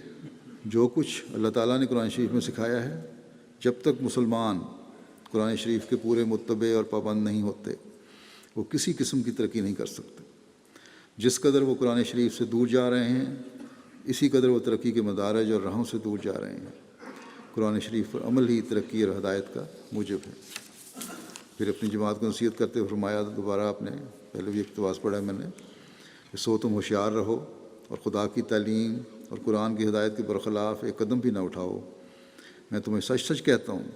جو کچھ اللہ تعالیٰ نے قرآن شریف میں سکھایا ہے، جب تک مسلمان قرآن شریف کے پورے متبع اور پابند نہیں ہوتے وہ کسی قسم کی ترقی نہیں کر سکتے۔ جس قدر وہ قرآن شریف سے دور جا رہے ہیں اسی قدر وہ ترقی کے مدارج اور راہوں سے دور جا رہے ہیں۔ قرآن شریف پر عمل ہی ترقی اور ہدایت کا موجب ہے۔ پھر اپنی جماعت کو نصیحت کرتے ہوئے فرمایا، دوبارہ آپ نے پہلے بھی اقتباس پڑھا ہے میں نے، کہ سو تم ہوشیار رہو اور خدا کی تعلیم اور قرآن کی ہدایت کے برخلاف ایک قدم بھی نہ اٹھاؤ، میں تمہیں سچ سچ کہتا ہوں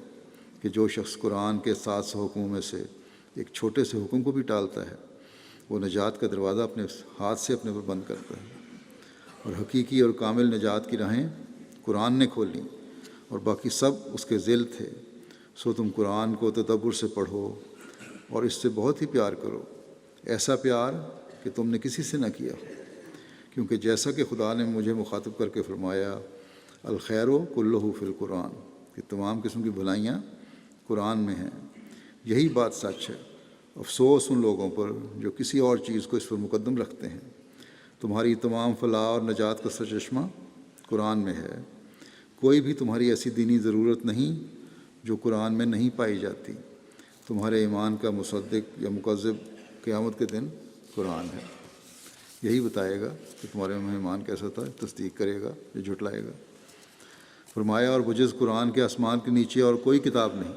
کہ جو شخص قرآن کے 700 حکموں میں سے ایک چھوٹے سے حکم کو بھی ٹالتا ہے وہ نجات کا دروازہ اپنے ہاتھ سے اپنے پر بند کرتا ہے۔ اور حقیقی اور کامل نجات کی راہیں قرآن نے کھولیں اور باقی سب اس کے ذل تھے۔ سو تم قرآن کو تدبر سے پڑھو اور اس سے بہت ہی پیار کرو، ایسا پیار کہ تم نے کسی سے نہ کیا ہو، کیونکہ جیسا کہ خدا نے مجھے مخاطب کر کے فرمایا الخیر کلہ فی القرآن، کہ تمام قسم کی بھلائیاں قرآن میں ہیں، یہی بات سچ ہے۔ افسوس ان لوگوں پر جو کسی اور چیز کو اس پر مقدم رکھتے ہیں۔ تمہاری تمام فلاح اور نجات کا سرچشمہ قرآن میں ہے۔ کوئی بھی تمہاری ایسی دینی ضرورت نہیں جو قرآن میں نہیں پائی جاتی۔ تمہارے ایمان کا مصدق یا مکذب قیامت کے دن قرآن ہے، یہی بتائے گا کہ تمہارے میں ایمان کیسا تھا، تصدیق کرے گا یا جھٹلائے گا۔ فرمایا اور بجز قرآن کے آسمان کے نیچے اور کوئی کتاب نہیں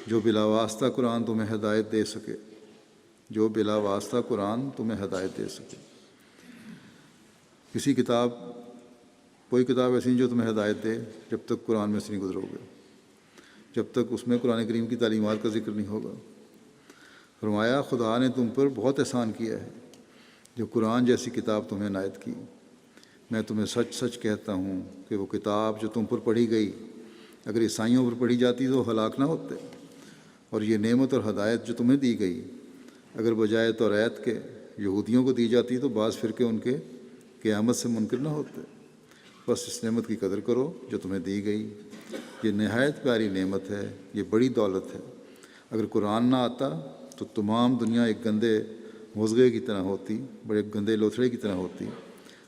جو بلا واسطہ قرآن تمہیں ہدایت دے سکے، جو بلا واسطہ قرآن تمہیں ہدایت دے سکے۔ کوئی کتاب ایسی نہیں جو تمہیں ہدایت دے جب تک قرآن میں سے نہیں گزرو گے، جب تک اس میں قرآن کریم کی تعلیمات کا ذکر نہیں ہوگا۔ فرمایا خدا نے تم پر بہت احسان کیا ہے جو قرآن جیسی کتاب تمہیں عنایت کی۔ میں تمہیں سچ سچ کہتا ہوں کہ وہ کتاب جو تم پر پڑھی گئی اگر عیسائیوں پر پڑھی جاتی تو ہلاک نہ ہوتے، اور یہ نعمت اور ہدایت جو تمہیں دی گئی اگر بجائے توریت کے یہودیوں کو دی جاتی تو بعض فرقے ان کے قیامت سے منکر نہ ہوتے۔ بس اس نعمت کی قدر کرو جو تمہیں دی گئی، یہ نہایت پیاری نعمت ہے، یہ بڑی دولت ہے۔ اگر قرآن نہ آتا تو تمام دنیا ایک گندے مضغے کی طرح ہوتی، بڑے گندے لوتھڑے کی طرح ہوتی۔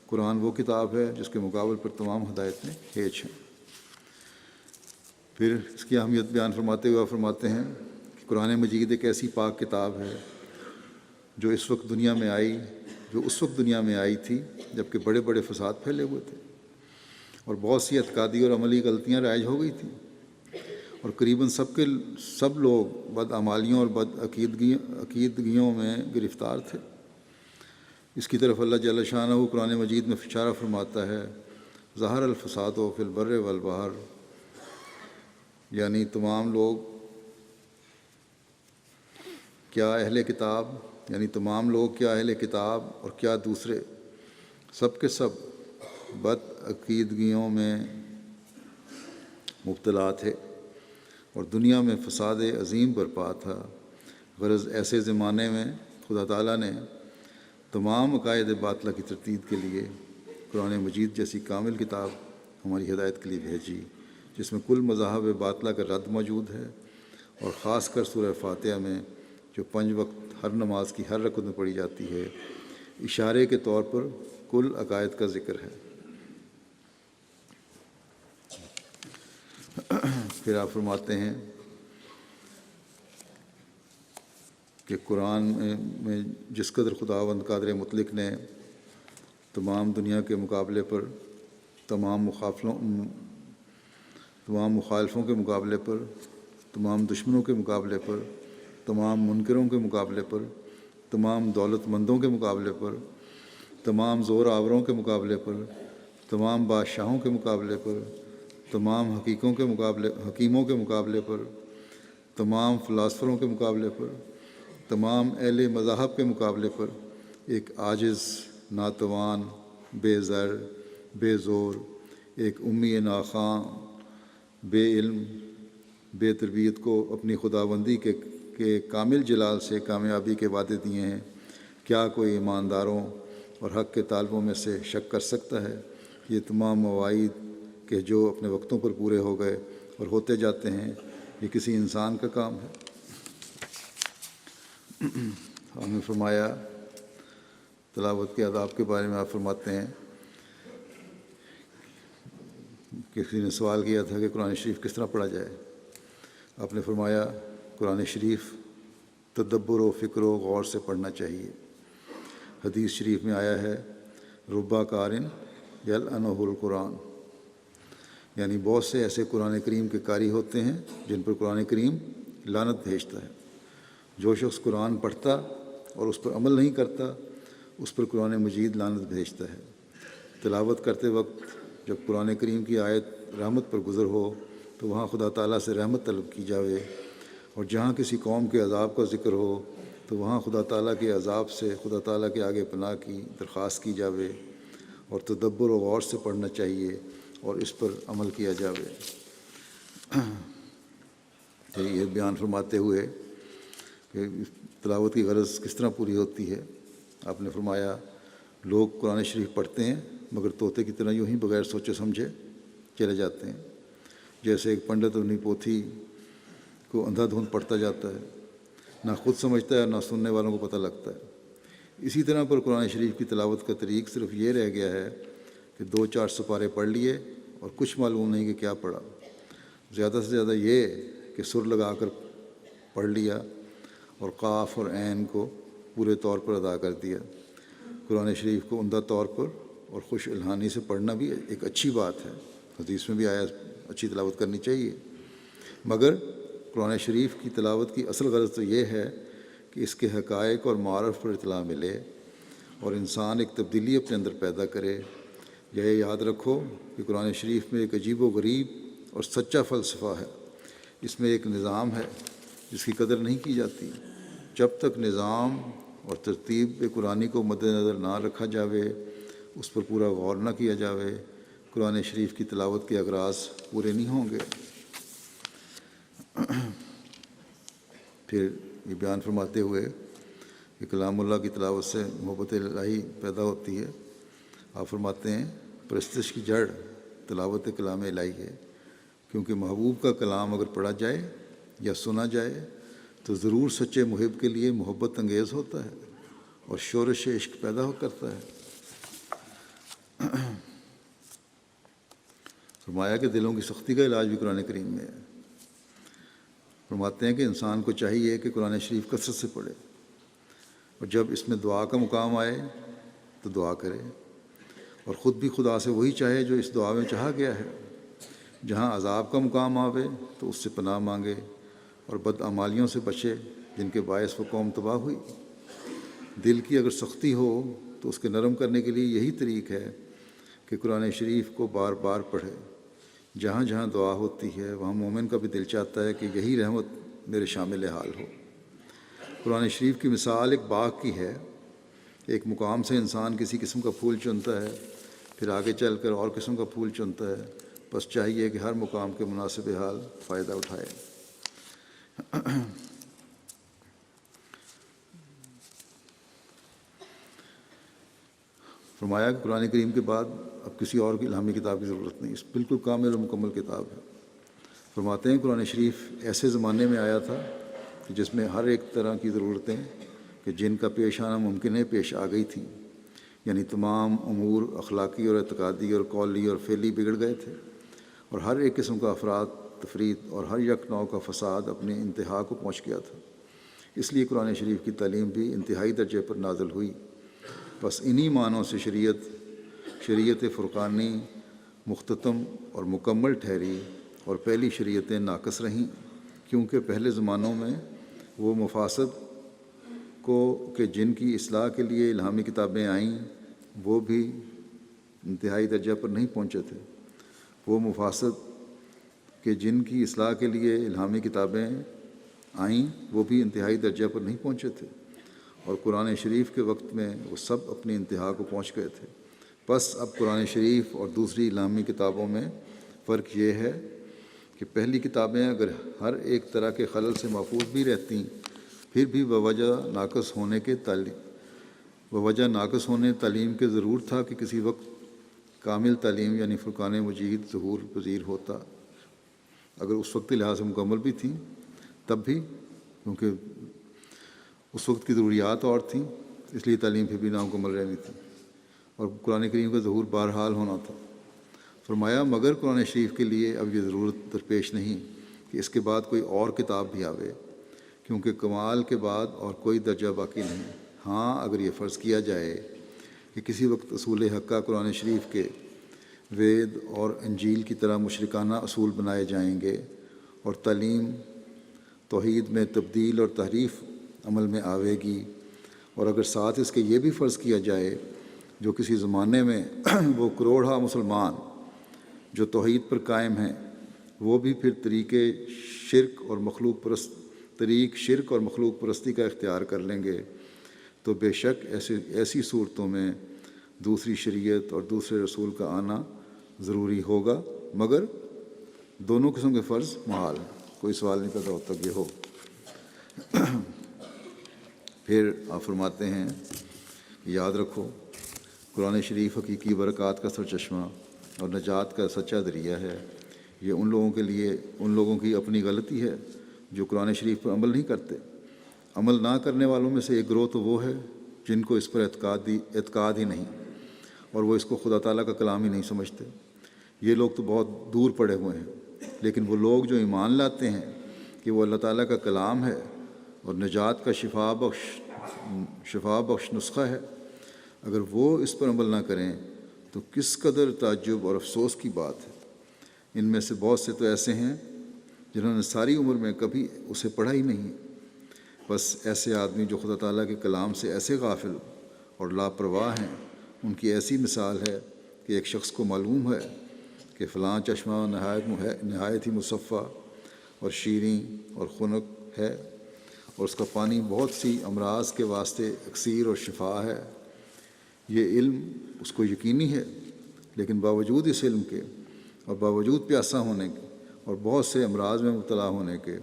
قرآن وہ کتاب ہے جس کے مقابل پر تمام ہدایتیں ہیچ ہیں۔ پھر اس کی اہمیت بیان فرماتے ہوئے فرماتے ہیں کہ قرآن مجید ایک ایسی پاک کتاب ہے جو اس وقت دنیا میں آئی تھی جب کہ بڑے بڑے فساد پھیلے ہوئے تھے اور بہت سی اعتقادی اور عملی غلطیاں رائج ہو گئی تھیں، اور قریباً سب لوگ بدعمالیوں اور عقیدگیوں میں گرفتار تھے۔ اس کی طرف اللہ جل شانہ قرآن مجید میں اشارہ فرماتا ہے ظہر الفساد فی البر والبحر، یعنی تمام لوگ کیا اہل کتاب اور کیا دوسرے سب کے سب بد عقیدگیوں میں مبتلا تھے اور دنیا میں فساد عظیم برپا تھا۔ غرض ایسے زمانے میں خدا تعالیٰ نے تمام عقائد باطلہ کی تردید کے لیے قرآن مجید جیسی کامل کتاب ہماری ہدایت کے لیے بھیجی، جس میں کل مذاہب باطلہ کا رد موجود ہے، اور خاص کر سورہ فاتحہ میں جو 5 وقت ہر نماز کی ہر رکعت میں پڑھی جاتی ہے، اشارے کے طور پر کل عقائد کا ذکر ہے۔ پھر آپ فرماتے ہیں کہ قرآن میں جس قدر خداوند قادر مطلق نے تمام دنیا کے مقابلے پر، تمام مخالفوں کے مقابلے پر، تمام دشمنوں کے مقابلے پر، تمام منکروں کے مقابلے پر، تمام دولت مندوں کے مقابلے پر، تمام زور آوروں کے مقابلے پر، تمام بادشاہوں کے مقابلے پر، تمام حکیموں کے مقابلے پر، تمام فلاسفروں کے مقابلے پر، تمام اہل مذاہب کے مقابلے پر ایک عاجز، ناتوان، بے زر، بے زور، ایک امی ناخواں، بے علم، بے تربیت کو اپنی خداوندی کے کامل جلال سے کامیابی کے وعدے دیے ہیں۔ کیا کوئی ایمانداروں اور حق کے طالبوں میں سے شک کر سکتا ہے؟ یہ تمام مواعید کہ جو اپنے وقتوں پر پورے ہو گئے اور ہوتے جاتے ہیں، یہ کسی انسان کا کام ہے؟ ہم نے فرمایا تلاوت کے آداب کے بارے میں آپ فرماتے ہیں، کسی نے سوال کیا تھا کہ قرآن شریف کس طرح پڑھا جائے۔ آپ نے فرمایا قرآن شریف تدبر و فکر و غور سے پڑھنا چاہیے۔ حدیث شریف میں آیا ہے ربا قارن یلعنہ القرآن، یعنی بہت سے ایسے قرآن کریم کے قاری ہوتے ہیں جن پر قرآن کریم لعنت بھیجتا ہے۔ جو شخص قرآن پڑھتا اور اس پر عمل نہیں کرتا اس پر قرآن مجید لعنت بھیجتا ہے۔ تلاوت کرتے وقت جب قرآن کریم کی آیت رحمت پر گزر ہو تو وہاں خدا تعالیٰ سے رحمت طلب کی جاوے، اور جہاں کسی قوم کے عذاب کا ذکر ہو تو وہاں خدا تعالیٰ کے عذاب سے خدا تعالیٰ کے آگے پناہ کی درخواست کی جاوے، اور تدبر و غور سے پڑھنا چاہیے اور اس پر عمل کیا جاوے۔ یہ بیان فرماتے ہوئے کہ تلاوت کی غرض کس طرح پوری ہوتی ہے، آپ نے فرمایا لوگ قرآن شریف پڑھتے ہیں مگر طوطے کی طرح یوں ہی بغیر سوچے سمجھے چلے جاتے ہیں، جیسے ایک پنڈت اپنی پوتھی کو اندھا دھند پڑھتا جاتا ہے، نہ خود سمجھتا ہے نہ سننے والوں کو پتہ لگتا ہے۔ اسی طرح پر قرآن شریف کی تلاوت کا طریق صرف یہ رہ گیا ہے کہ 2-4 سپارے پڑھ لیے اور کچھ معلوم نہیں کہ کیا پڑھا، زیادہ سے زیادہ یہ کہ سر لگا کر پڑھ لیا اور قاف اور عین کو پورے طور پر ادا کر دیا۔ قرآن شریف کو عمدہ طور پر اور خوش الحانی سے پڑھنا بھی ایک اچھی بات ہے، حدیث میں بھی آیا اچھی تلاوت کرنی چاہیے، مگر قرآن شریف کی تلاوت کی اصل غرض تو یہ ہے کہ اس کے حقائق اور معارف پر اطلاع ملے اور انسان ایک تبدیلی اپنے اندر پیدا کرے۔ یہ یاد رکھو کہ قرآن شریف میں ایک عجیب و غریب اور سچا فلسفہ ہے، اس میں ایک نظام ہے جس کی قدر نہیں کی جاتی۔ جب تک نظام اور ترتیب قرآنی کو مد نظر نہ رکھا جاوے، اس پر پورا غور نہ کیا جاوے، قرآن شریف کی تلاوت کے اغراض پورے نہیں ہوں گے۔ پھر یہ بیان فرماتے ہوئے کہ کلام اللہ کی تلاوت سے محبت الہی پیدا ہوتی ہے، آپ فرماتے ہیں پرستش کی جڑ تلاوت کلام الہی ہے، کیونکہ محبوب کا کلام اگر پڑھا جائے یا سنا جائے تو ضرور سچے محب کے لیے محبت انگیز ہوتا ہے اور شورش عشق پیدا کرتا ہے۔ فرمایا کہ دلوں کی سختی کا علاج بھی قرآن کریم میں ہے۔ فرماتے ہیں کہ انسان کو چاہیے کہ قرآن شریف کثرت سے پڑھے، اور جب اس میں دعا کا مقام آئے تو دعا کرے، اور خود بھی خدا سے وہی چاہے جو اس دعا میں چاہا گیا ہے۔ جہاں عذاب کا مقام آوے تو اس سے پناہ مانگے اور بدعمالیوں سے بچے جن کے باعث وہ قوم تباہ ہوئی۔ دل کی اگر سختی ہو تو اس کے نرم کرنے کے لیے یہی طریق ہے کہ قرآن شریف کو بار بار پڑھے۔ جہاں جہاں دعا ہوتی ہے وہاں مومن کا بھی دل چاہتا ہے کہ یہی رحمت میرے شامل حال ہو۔ قرآن شریف کی مثال ایک باغ کی ہے۔ ایک مقام سے انسان کسی قسم کا پھول چنتا ہے، پھر آگے چل کر اور قسم کا پھول چنتا ہے، بس چاہیے کہ ہر مقام کے مناسب حال فائدہ اٹھائے۔ فرمایا کہ قرآن کریم کے بعد اب کسی اور کی الہامی کتاب کی ضرورت نہیں، اس بالکل کامل اور مکمل کتاب ہے۔ فرماتے ہیں قرآن شریف ایسے زمانے میں آیا تھا کہ جس میں ہر ایک طرح کی ضرورتیں کہ جن کا پیش آنا ممکن ہے پیش آ گئی تھیں، یعنی تمام امور اخلاقی اور اعتقادی اور قولی اور فعلی بگڑ گئے تھے، اور ہر ایک قسم کا افراد تفرید اور ہر یک نوع کا فساد اپنے انتہا کو پہنچ گیا تھا۔ اس لیے قرآن شریف کی تعلیم بھی انتہائی درجے پر نازل ہوئی۔ بس انہی معنوں سے شریعت فرقانی مختتم اور مکمل ٹھہری اور پہلی شریعتیں ناقص رہیں، کیونکہ پہلے زمانوں میں وہ مفاسد کو کہ جن کی اصلاح کے لیے الہامی کتابیں آئیں وہ بھی انتہائی درجہ پر نہیں پہنچے تھے۔ وہ مفاسد کہ جن کی اصلاح کے لیے الہامی کتابیں آئیں وہ بھی انتہائی درجہ پر نہیں پہنچے تھے، اور قرآن شریف کے وقت میں وہ سب اپنی انتہا کو پہنچ گئے تھے۔ بس اب قرآن شریف اور دوسری الہامی کتابوں میں فرق یہ ہے کہ پہلی کتابیں اگر ہر ایک طرح کے خلل سے محفوظ بھی رہتیں پھر بھی بوجہ ناقص ہونے تعلیم کے ضرور تھا کہ کسی وقت کامل تعلیم یعنی فرقان مجید ظہور پذیر ہوتا۔ اگر اس وقت لحاظ سے مکمل بھی تھیں تب بھی، کیونکہ اس وقت کی ضروریات اور تھیں، اس لیے تعلیم پھر بھی نامکمل رہنی تھی اور قرآن کریم کا ظہور بہرحال ہونا تھا۔ فرمایا مگر قرآن شریف کے لیے اب یہ ضرورت درپیش نہیں کہ اس کے بعد کوئی اور کتاب بھی آوے، کیونکہ کمال کے بعد اور کوئی درجہ باقی نہیں۔ ہاں اگر یہ فرض کیا جائے کہ کسی وقت اصول حقہ قرآن شریف کے وید اور انجیل کی طرح مشرکانہ اصول بنائے جائیں گے اور تعلیم توحید میں تبدیل اور تحریف عمل میں آوے گی، اور اگر ساتھ اس کے یہ بھی فرض کیا جائے جو کسی زمانے میں وہ کروڑہ مسلمان جو توحید پر قائم ہیں وہ بھی پھر شرک اور مخلوق پرستی کا اختیار کر لیں گے، تو بے شک ایسی صورتوں میں دوسری شریعت اور دوسرے رسول کا آنا ضروری ہوگا، مگر دونوں قسم کے فرض محال ہیں۔ کوئی سوال نہیں پیدا ہوتا کہ یہ ہو۔ پھر آپ فرماتے ہیں، یاد رکھو قرآن شریف حقیقی برکات کا سرچشمہ اور نجات کا سچا ذریعہ ہے۔ یہ ان لوگوں کی اپنی غلطی ہے جو قرآن شریف پر عمل نہیں کرتے۔ عمل نہ کرنے والوں میں سے ایک گروہ تو وہ ہے جن کو اس پر اعتقاد ہی نہیں، اور وہ اس کو خدا تعالیٰ کا کلام ہی نہیں سمجھتے۔ یہ لوگ تو بہت دور پڑے ہوئے ہیں، لیکن وہ لوگ جو ایمان لاتے ہیں کہ وہ اللہ تعالیٰ کا کلام ہے اور نجات کا شفا بخش نسخہ ہے، اگر وہ اس پر عمل نہ کریں تو کس قدر تعجب اور افسوس کی بات ہے۔ ان میں سے بہت سے تو ایسے ہیں جنہوں نے ساری عمر میں کبھی اسے پڑھا ہی نہیں۔ بس ایسے آدمی جو خدا تعالیٰ کے کلام سے ایسے غافل اور لاپرواہ ہیں، ان کی ایسی مثال ہے کہ ایک شخص کو معلوم ہے کہ فلاں چشمہ نہایت ہی مصفہ اور شیریں اور خنک ہے، اور اس کا پانی بہت سی امراض کے واسطے اکسیر اور شفا ہے۔ یہ علم اس کو یقینی ہے، لیکن باوجود اس علم کے اور باوجود پیاسا ہونے کے اور بہت سے امراض میں مبتلا ہونے کے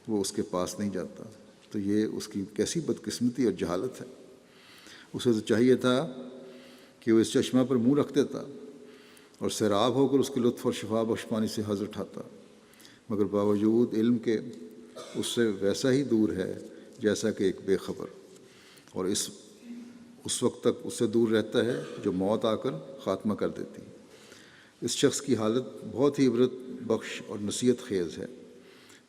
وہ اس کے پاس نہیں جاتا۔ تو یہ اس کی کیسی بدقسمتی اور جہالت ہے۔ اسے تو چاہیے تھا کہ وہ اس چشمہ پر منہ رکھ دیتا اور سیراب ہو کر اس کے لطف اور شفا بخش پانی سے حظ اٹھاتا، مگر باوجود علم کے اس سے ویسا ہی دور ہے جیسا کہ ایک بے خبر، اور اس وقت تک اس سے دور رہتا ہے جو موت آ کر خاتمہ کر دیتی۔ اس شخص کی حالت بہت ہی عبرت بخش اور نصیحت خیز ہے۔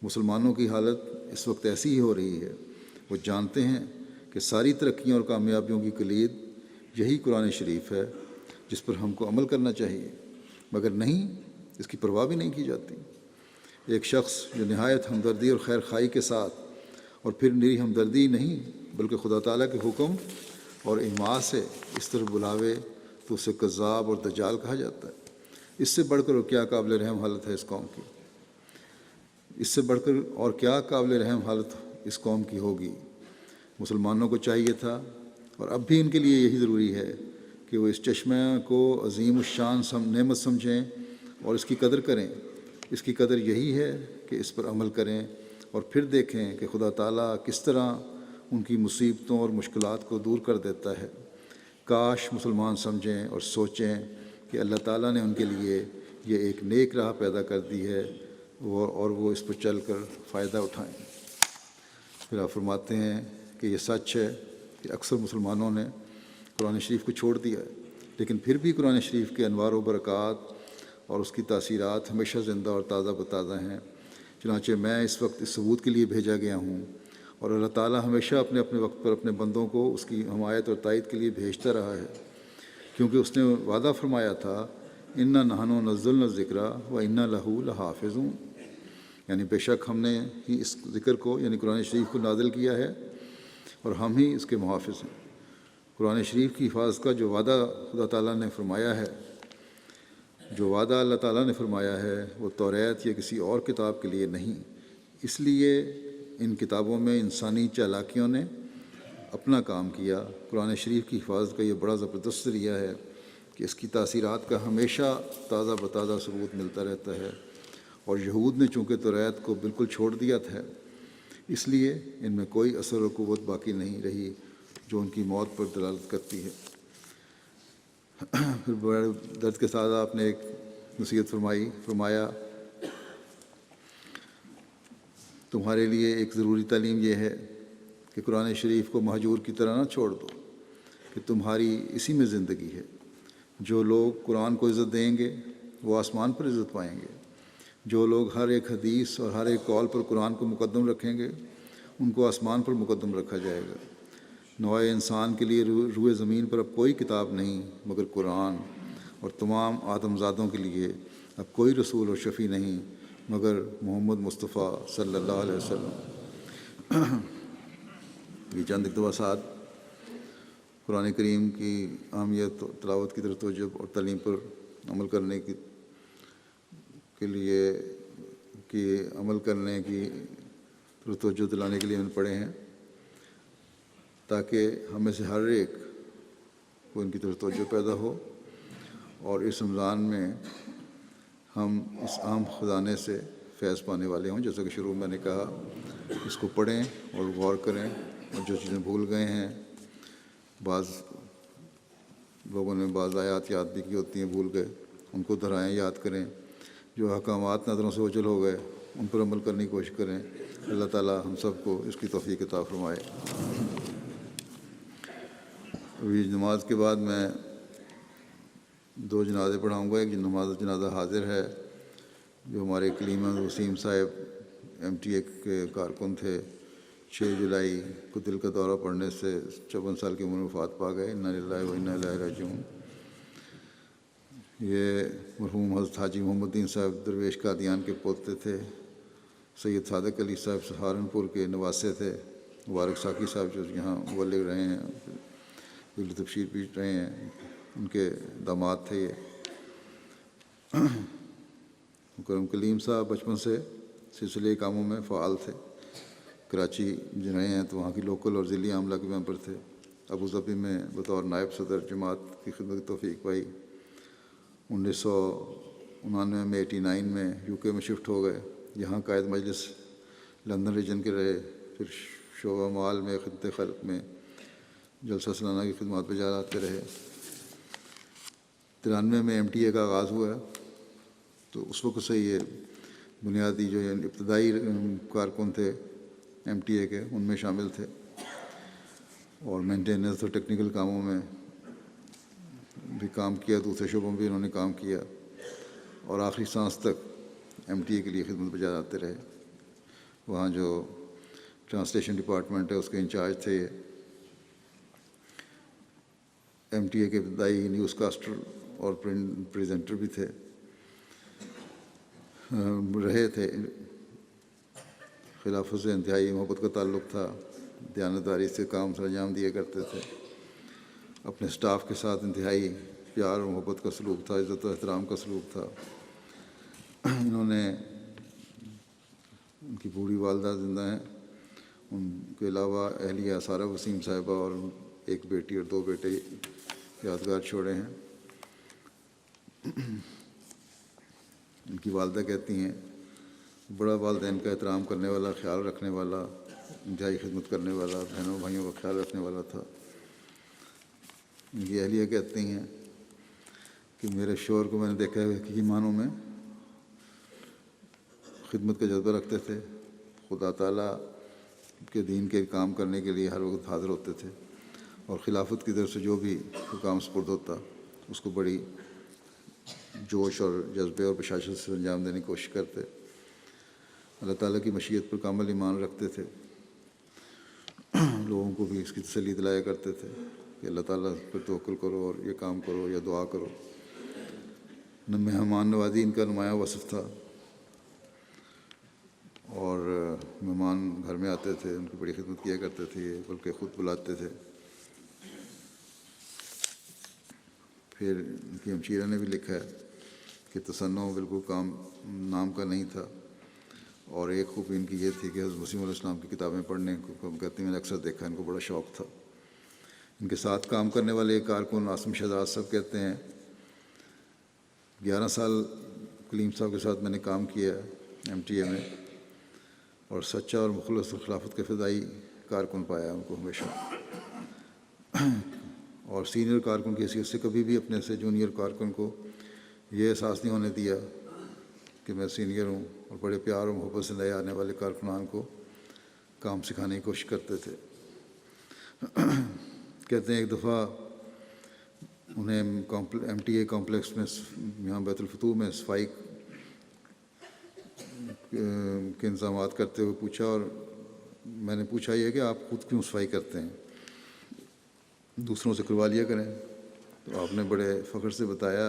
مسلمانوں کی حالت اس وقت ایسی ہی ہو رہی ہے۔ وہ جانتے ہیں کہ ساری ترقیوں اور کامیابیوں کی کلید یہی قرآن شریف ہے جس پر ہم کو عمل کرنا چاہیے، مگر نہیں، اس کی پرواہ بھی نہیں کی جاتی۔ ایک شخص جو نہایت ہمدردی اور خیر خواہی کے ساتھ، اور پھر نری ہمدردی نہیں بلکہ خدا تعالیٰ کے حکم اور احماء سے اس طرح بلاوے تو اسے کذاب اور دجال کہا جاتا ہے۔ اس سے بڑھ کر اور کیا قابل رحم حالت ہے اس قوم کی، اس سے بڑھ کر اور کیا قابل رحم حالت اس قوم کی ہوگی۔ مسلمانوں کو چاہیے تھا، اور اب بھی ان کے لیے یہی ضروری ہے کہ وہ اس چشمہ کو عظیم الشان نعمت سمجھیں اور اس کی قدر کریں۔ اس کی قدر یہی ہے کہ اس پر عمل کریں اور پھر دیکھیں کہ خدا تعالیٰ کس طرح ان کی مصیبتوں اور مشکلات کو دور کر دیتا ہے۔ کاش مسلمان سمجھیں اور سوچیں کہ اللہ تعالیٰ نے ان کے لیے یہ ایک نیک راہ پیدا کر دی ہے، اور وہ اس پر چل کر فائدہ اٹھائیں۔ پھر آپ فرماتے ہیں کہ یہ سچ ہے کہ اکثر مسلمانوں نے قرآن شریف کو چھوڑ دیا ہے، لیکن پھر بھی قرآن شریف کے انوار و برکات اور اس کی تاثیرات ہمیشہ زندہ اور تازہ بتازہ ہیں۔ چنانچہ میں اس وقت اس ثبوت کے لیے بھیجا گیا ہوں، اور اللہ تعالیٰ ہمیشہ اپنے وقت پر اپنے بندوں کو اس کی حمایت اور تائید کے لیے بھیجتا رہا ہے، کیونکہ اس نے وعدہ فرمایا تھا، انا نحن نزلنا الذکر و انا لہ لحافظون، یعنی بے شک ہم نے ہی اس ذکر کو یعنی قرآن شریف کو نازل کیا ہے اور ہم ہی اس کے محافظ ہیں۔ قرآن شریف کی حفاظت کا جو وعدہ خدا تعالیٰ نے فرمایا ہے، جو وعدہ اللہ تعالیٰ نے فرمایا ہے، وہ توریت یا کسی اور کتاب کے لیے نہیں۔ اس لیے ان کتابوں میں انسانی چالاکیوں نے اپنا کام کیا۔ قرآن شریف کی حفاظت کا یہ بڑا زبردست ذریعہ ہے کہ اس کی تاثیرات کا ہمیشہ تازہ بتازہ ثبوت ملتا رہتا ہے، اور یہود نے چونکہ توریت کو بالکل چھوڑ دیا تھا، اس لیے ان میں کوئی اثر و قوت باقی نہیں رہی جو ان کی موت پر دلالت کرتی ہے۔ پھر بڑے درد کے ساتھ آپ نے ایک نصیحت فرمایا، تمہارے لیے ایک ضروری تعلیم یہ ہے کہ قرآن شریف کو مہجور کی طرح نہ چھوڑ دو، کہ تمہاری اسی میں زندگی ہے۔ جو لوگ قرآن کو عزت دیں گے وہ آسمان پر عزت پائیں گے۔ جو لوگ ہر ایک حدیث اور ہر ایک قول پر قرآن کو مقدم رکھیں گے ان کو آسمان پر مقدم رکھا جائے گا۔ نوع انسان کے لیے روئے زمین پر اب کوئی کتاب نہیں مگر قرآن، اور تمام آدم زادوں کے لیے اب کوئی رسول اور شفیع نہیں مگر محمد مصطفیٰ صلی اللہ علیہ وسلم۔ یہ چند اقتباسات قرآن کریم کی اہمیت، تلاوت کی طرف توجہ اور تعلیم پر عمل کرنے کے لیے کی عمل کرنے کی توجہ دلانے کے لیے ہم پڑھے ہیں، تاکہ ہمیں سے ہر ایک کو ان کی طرف توجہ پیدا ہو اور اس رمضان میں ہم اس عام خزانے سے فیض پانے والے ہوں۔ جیسا کہ شروع میں نے کہا، اس کو پڑھیں اور غور کریں، اور جو چیزیں بھول گئے ہیں، بعض لوگوں نے بعض آیات یاد بھی کی ہوتی ہیں، بھول گئے، ان کو دہرائیں، یاد کریں۔ جو احکامات نظروں سے اوجھل ہو گئے ان پر عمل کرنے کی کوشش کریں۔ اللہ تعالیٰ ہم سب کو اس کی توفیق عطا فرمائے۔ ابھی نماز کے بعد میں 2 جنازے پڑھاؤں گا۔ ایک جنازہ حاضر ہے جو ہمارے کلیم احمد وسیم صاحب MTA کے کارکن تھے، 6 جولائی کو دل کا دورہ پڑنے سے 54 سال کی عمر میں وفات پا گئے۔ انا للہ و انا الیہ راجعون۔ یہ مرحوم حضرت حاجی محمد الدین صاحب درویش قادیان کے پوتے تھے۔ سید صادق علی صاحب سہارنپور کے نواسے تھے۔ مبارک ساقی صاحب جو یہاں مبلغ رہے ہیں، تبشیر بھی رہے ہیں، ان کے داماد تھے یہ۔ مکرم کلیم صاحب بچپن سے سلسلے کاموں میں فعال تھے۔ کراچی رہے ہیں تو وہاں کی لوکل اور ضلعی عاملہ کے ممبر تھے۔ ابوظہبی میں بطور نائب صدر جماعت کی خدمت کی توفیق پائی۔ 1999 میں 89 میں UK میں شفٹ ہو گئے، یہاں قائد مجلس لندن ریجن کے رہے، پھر شعبہ معال میں خدمت خلق میں جلسہ سالانہ کی خدمات پہ جاتے رہے۔ 93 میں MTA کا آغاز ہوا، تو اس وقت سے یہ بنیادی جو ابتدائی کارکن تھے MTA کے ان میں شامل تھے، اور مینٹیننس اور ٹیکنیکل کاموں میں بھی کام کیا، دوسرے شعبوں میں بھی انہوں نے کام کیا، اور آخری سانس تک MTA کے لیے خدمت بجا جاتے رہے۔ وہاں جو ٹرانسلیشن ڈپارٹمنٹ ہے اس کے انچارج تھے یہ۔ MTA کے ابتدائی نیوز کاسٹر اور پریزنٹر بھی تھے رہے تھے۔ خلافت سے انتہائی محبت کا تعلق تھا، دیانتداری سے کام سر انجام دیا کرتے تھے۔ اپنے سٹاف کے ساتھ انتہائی پیار اور محبت کا سلوک تھا، عزت و احترام کا سلوک تھا۔ انہوں نے، ان کی بوڑھی والدہ زندہ ہیں، ان کے علاوہ اہلیہ سارہ وسیم صاحبہ اور 1 بیٹی اور 2 بیٹے یادگار چھوڑے ہیں۔ ان کی والدہ کہتی ہیں، بڑا والدین کا احترام کرنے والا، خیال رکھنے والا، انتہائی خدمت کرنے والا، بہنوں بھائیوں کا خیال رکھنے والا تھا۔ ان کی اہلیہ کہتی ہیں کہ میرے شوہر کو میں نے دیکھا ہے حقیقی معنوں میں خدمت کا جذبہ رکھتے تھے، خدا تعالیٰ کے دین کے کام کرنے کے لیے ہر وقت حاضر ہوتے تھے، اور خلافت کی طرف سے جو بھی کام سپرد ہوتا اس کو بڑی جوش اور جذبے اور بشاشت سے انجام دینے کی کوشش کرتے۔ اللہ تعالیٰ کی مشیت پر کامل ایمان رکھتے تھے۔ لوگوں کو بھی اس کی تسلی دلایا کرتے تھے کہ اللہ تعالیٰ پر توکل کرو اور یہ کام کرو یا دعا کرو۔ مہمان نوازی ان کا نمایاں وصف تھا، اور مہمان گھر میں آتے تھے ان کی بڑی خدمت کیا کرتے تھے، بلکہ خود بلاتے تھے۔ پھر ان کی ہمشیرہ نے بھی لکھا ہے کہ تصنع بالکل کام نام کا نہیں تھا، اور ایک خوبی ان کی یہ تھی کہ حضرت مسیح علیہ السلام کی کتابیں پڑھنے کو کہتے ہیں، میں نے اکثر دیکھا، ان کو بڑا شوق تھا۔ ان کے ساتھ کام کرنے والے ایک کارکن عاصم شہزاد صاحب کہتے ہیں، 11 سال کلیم صاحب کے ساتھ میں نے کام کیا MTA میں، اور سچا اور مخلص خلافت کے فدائی کارکن پایا ان کو ہمیشہ، اور سینئر کارکن کی حیثیت سے کبھی بھی اپنے سے جونیئر کارکن کو یہ احساس نہیں ہونے دیا کہ میں سینئر ہوں، اور بڑے پیار اور محبت سے نئے آنے والے کارکنان کو کام سکھانے کی کوشش کرتے تھے۔ کہتے ہیں ایک دفعہ انہیں MTA کمپلیکس میں یہاں بیت الفتوح میں صفائی کے انتظامات کرتے ہوئے پوچھا، اور میں نے پوچھا یہ کہ آپ خود کیوں صفائی کرتے ہیں، دوسروں سے کروا لیا کریں۔ تو آپ نے بڑے فخر سے بتایا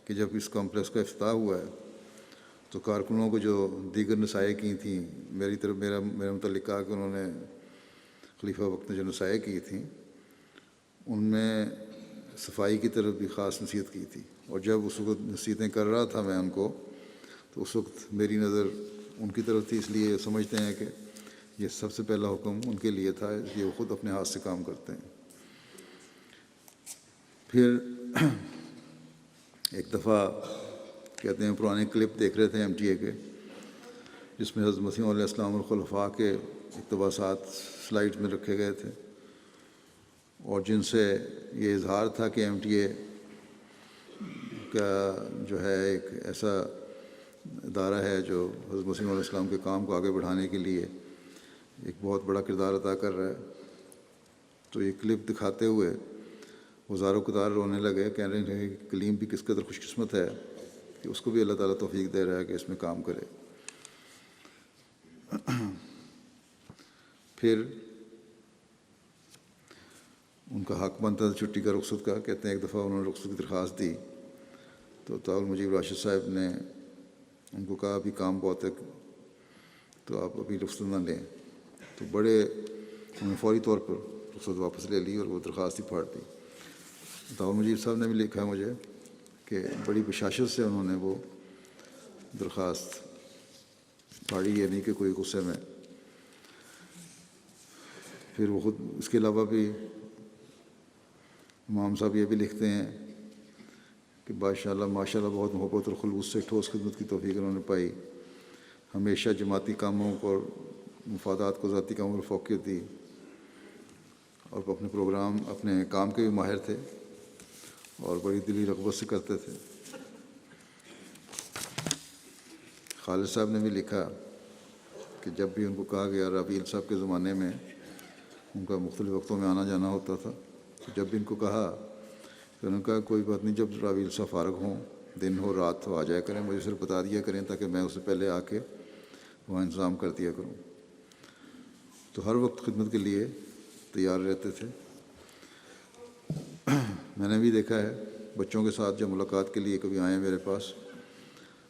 کہ جب اس کمپلیکس کا افتتاح ہوا ہے تو کارکنوں کو جو دیگر نصائح کی تھیں، میرے متعلق کہا کہ انہوں نے خلیفہ وقت نے جو نصائح کی تھیں ان میں صفائی کی طرف بھی خاص نصیحت کی تھی، اور جب اس وقت نصیحتیں کر رہا تھا میں ان کو، تو تو اس وقت میری نظر ان کی طرف تھی، اس لیے سمجھتے ہیں کہ یہ سب سے پہلا حکم ان کے لیے تھا، اس لیے وہ خود اپنے ہاتھ سے کام کرتے ہیں۔ پھر ایک دفعہ کہتے ہیں پرانے کلپ دیکھ رہے تھے ایم ٹی اے کے، جس میں حضرت مسیح علیہ السلام اور خلفاء کے اقتباسات سلائڈ میں رکھے گئے تھے، اور جن سے یہ اظہار تھا کہ ایم ٹی اے کا جو ہے ایک ایسا ادارہ ہے جو حضرت مسیح علیہ السلام کے کام کو آگے بڑھانے کے لیے ایک بہت بڑا کردار ادا کر رہا ہے۔ تو یہ کلپ دکھاتے ہوئے وہ زار و قطار رونے لگے، کہہ رہے ہیں کہ کلیم بھی کس قدر خوش قسمت ہے کہ اس کو بھی اللہ تعالیٰ توفیق دے رہا ہے کہ اس میں کام کرے۔ پھر ان کا حق بنتا تھا چھٹی کا، رخصت کا۔ کہتے ہیں ایک دفعہ انہوں نے رخصت کی درخواست دی تو طاہر المجید راشد صاحب نے ان کو کہا ابھی کام بہت ہے تو آپ ابھی رخصت نہ لیں، تو بڑے انہوں نے فوری طور پر رخصت واپس لے لی اور وہ درخواست ہی پھاڑ دی۔ طاہر المجید صاحب نے بھی لکھا ہے مجھے کہ بڑی بشاشت سے انہوں نے وہ درخواست پھاڑی، یہ نہیں کہ کوئی غصے میں۔ پھر وہ خود اس کے علاوہ بھی امام صاحب یہ بھی لکھتے ہیں کہ ماشاء اللہ بہت محبت اور خلوص سے ٹھوس خدمت کی توفیق انہوں نے پائی، ہمیشہ جماعتی کاموں اور مفادات کو ذاتی کاموں پر فوقیت دی، اور اپنے کام کے بھی ماہر تھے اور بڑی دلی رغبت سے کرتے تھے۔ خالد صاحب نے بھی لکھا کہ جب بھی ان کو کہا گیا، رابیل صاحب کے زمانے میں ان کا مختلف وقتوں میں آنا جانا ہوتا تھا، تو جب بھی ان کو کہا تو انہوں نے کہا کوئی بات نہیں، جب رابیل صاحب فارغ ہوں، دن ہو رات ہو، آ جایا کریں، مجھے صرف بتا دیا کریں تاکہ میں اس سے پہلے آ کے وہاں انتظام کر دیا کروں۔ تو ہر وقت خدمت کے لیے تیار رہتے تھے۔ میں نے بھی دیکھا ہے بچوں کے ساتھ جب ملاقات کے لیے کبھی آئیں میرے پاس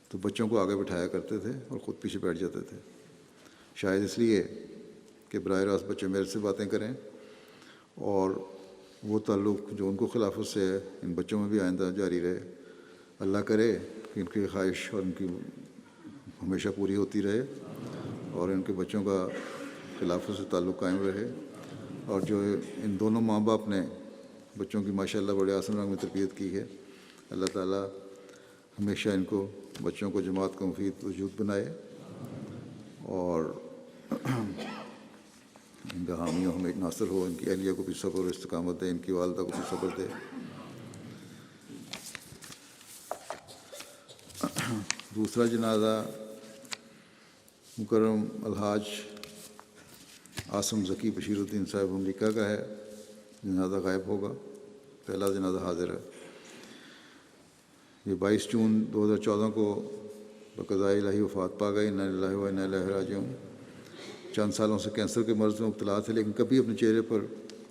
تو بچوں کو آگے بٹھایا کرتے تھے اور خود پیچھے بیٹھ جاتے تھے، شاید اس لیے کہ براہ راست بچے میرے سے باتیں کریں اور وہ تعلق جو ان کو خلافت سے ہے ان بچوں میں بھی آئندہ جاری رہے۔ اللہ کرے کہ ان کی خواہش اور ان کی ہمیشہ پوری ہوتی رہے اور ان کے بچوں کا خلافت سے تعلق قائم رہے، اور جو ان دونوں ماں باپ نے بچوں کی ماشاءاللہ بڑے آسان رنگ میں تربیت کی ہے، اللہ تعالیٰ ہمیشہ ان کو بچوں کو جماعت کا مفید وجود بنائے اور ان کا حامی و ناصر ہو، ان کی اہلیہ کو بھی صبر و استقامت دے، ان کی والدہ کو بھی صبر دے۔ دوسرا جنازہ مکرم الحاج عاصم ذکی بشیر الدین صاحب امریکہ کا ہے، جنازہ غائب ہوگا، پہلا جنازہ حاضر ہے۔ یہ 22 جون 2014 کو بقضائے الہی وفات پا گئی، انا للہ و انا الیہ راجعون۔ چند سالوں سے کینسر کے مرض میں مبتلا تھے، لیکن کبھی اپنے چہرے پر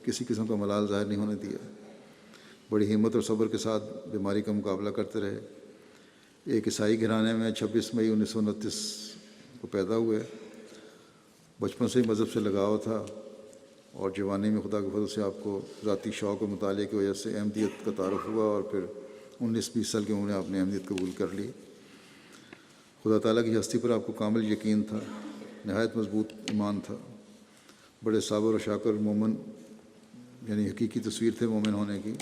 کسی قسم کا ملال ظاہر نہیں ہونے دیا، بڑی ہمت اور صبر کے ساتھ بیماری کا مقابلہ کرتے رہے۔ ایک عیسائی گھرانے میں 26 مئی 1929 کو پیدا ہوئے، بچپن سے ہی مذہب سے لگاؤ تھا اور جوانی میں خدا کے فضل سے آپ کو ذاتی شوق اور مطالعے کی وجہ سے احمدیت کا تعارف ہوا، اور پھر 19-20 سال کی عمر میں آپ نے احمدیت قبول کر لی۔ خدا تعالیٰ کی ہستی پر آپ کو کامل یقین تھا، نہایت مضبوط ایمان تھا، بڑے صابر و شاکر مومن، یعنی حقیقی تصویر تھے مومن ہونے کی۔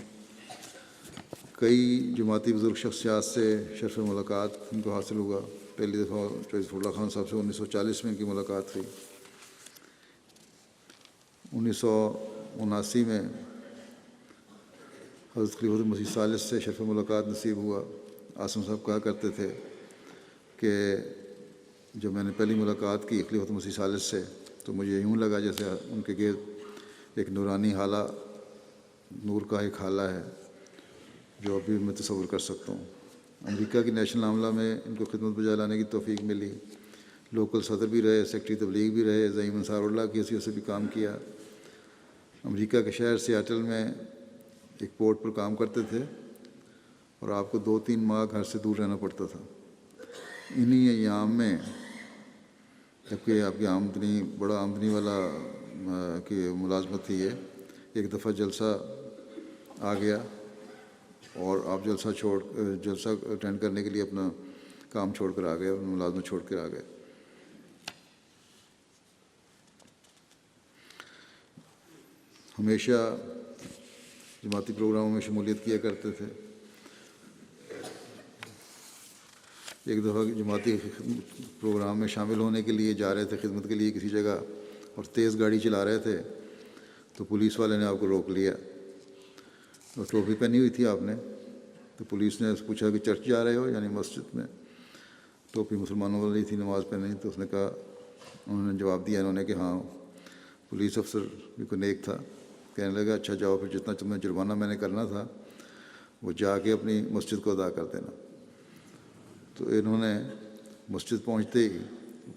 کئی جماعتی بزرگ شخصیات سے شرف ملاقات ان کو حاصل ہوا۔ پہلی دفعہ ظفر اللہ خان صاحب سے 1940 میں ان کی ملاقات ہوئی۔ 1979 میں حضرت خلیفۃ المسیح الثالث سے شرف ملاقات نصیب ہوا۔ عاصم صاحب کہا کرتے تھے کہ جب میں نے پہلی ملاقات کی خلیفۃ المسیح الثالث سے تو مجھے یوں لگا جیسے ان کے گرد ایک نورانی حالہ، نور کا ایک حالہ ہے جو ابھی میں تصور کر سکتا ہوں۔ امریکہ کی نیشنل عاملہ میں ان کو خدمت بجا لانے کی توفیق ملی، لوکل صدر بھی رہے، سیکٹری تبلیغ بھی رہے، زعیم انصار اللہ کی حیثیت سے بھی کام کیا۔ امریکہ کے شہر سیاٹل میں ایک پورٹ پر کام کرتے تھے اور آپ کو 2-3 ماہ گھر سے دور رہنا پڑتا تھا۔ انہی ایام میں جبکہ آپ کی بڑا آمدنی والا کی ملازمت تھی، یہ ایک دفعہ جلسہ آ گیا اور آپ جلسہ اٹینڈ کرنے کے لیے اپنا کام چھوڑ کر آ گئے اور ملازمت چھوڑ کر آ گئے. ہمیشہ جماعتی پروگراموں میں شمولیت کیا کرتے تھے. ایک دفعہ جماعتی پروگرام میں شامل ہونے کے لیے جا رہے تھے خدمت کے لیے کسی جگہ، اور تیز گاڑی چلا رہے تھے تو پولیس والے نے آپ کو روک لیا. اور ٹوپی پہنی ہوئی تھی آپ نے، تو پولیس نے پوچھا کہ چرچ جا رہے ہو، یعنی مسجد میں. ٹوپی مسلمانوں والی تھی، نماز پڑھنی. تو اس نے کہا، انہوں نے جواب دیا انہوں نے کہ ہاں. پولیس افسر بھی کوئی نیک تھا، کہنے لگا اچھا جاؤ پھر جتنا تمہیں جرمانہ میں نے کرنا تھا وہ جا کے اپنی مسجد کو ادا کر دینا. تو انہوں نے مسجد پہنچتے ہی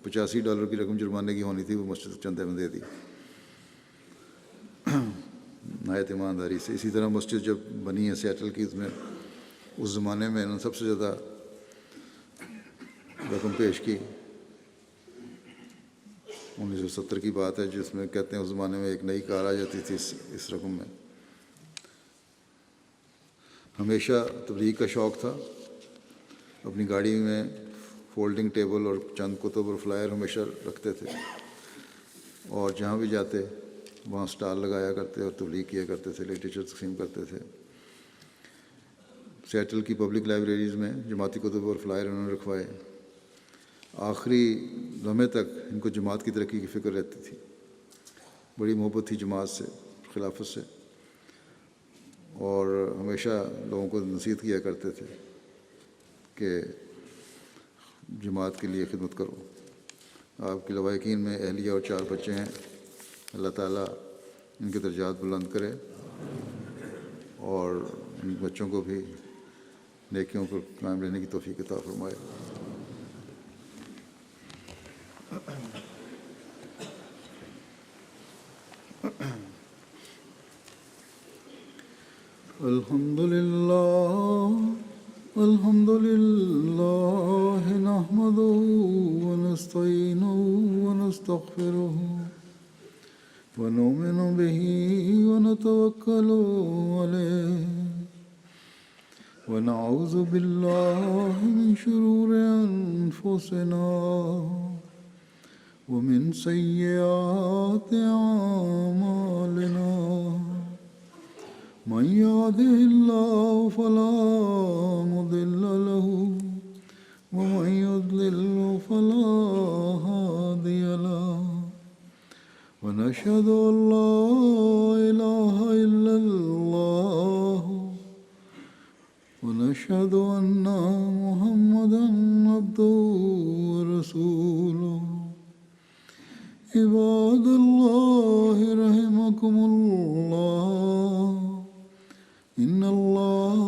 $85 کی رقم جرمانے کی ہونی تھی، وہ مسجد چندے میں دے دی نہایت ایمانداری سے. اسی طرح مسجد جب بنی ہے سیٹل کی، اس میں اس زمانے میں انہوں نے سب سے زیادہ رقم پیش کی. 1970 کی بات ہے، جس میں کہتے ہیں اس زمانے میں ایک نئی کار آ جاتی تھی اس رقم میں. ہمیشہ تبلیغ کا شوق تھا. اپنی گاڑی میں فولڈنگ ٹیبل اور چند کتب اور فلائر ہمیشہ رکھتے تھے، اور جہاں بھی جاتے وہاں سٹال لگایا کرتے اور تبلیغ کیا کرتے تھے، لٹریچر تقسیم کرتے تھے. سیٹل کی پبلک لائبریریز میں جماعتی کتب اور فلائر انہوں نے رکھوائے. آخری لمحے تک ان کو جماعت کی ترقی کی فکر رہتی تھی. بڑی محبت تھی جماعت سے، خلافت سے، اور ہمیشہ لوگوں کو نصیحت کیا کرتے تھے کہ جماعت کے لیے خدمت کرو. آپ کے لواحقین میں اہلیہ اور 4 بچے ہیں. اللہ تعالیٰ ان کے درجات بلند کرے اور ان بچوں کو بھی نیکیوں پر قائم رہنے کی توفیق عطا فرمائے. الحمد لله نحمده ونستعينه ونستغفره ونؤمن به ونتوكل عليه ونعوذ بالله من شرور أنفسنا ومن سيئات أعمالنا. من يهده الله فلا مضل له ومن يضلل فلا هادي له. ونشهد أن لا إله إلا الله ونشهد أن محمدا عبده ورسوله. عباد الله رحمكم الله، إن الله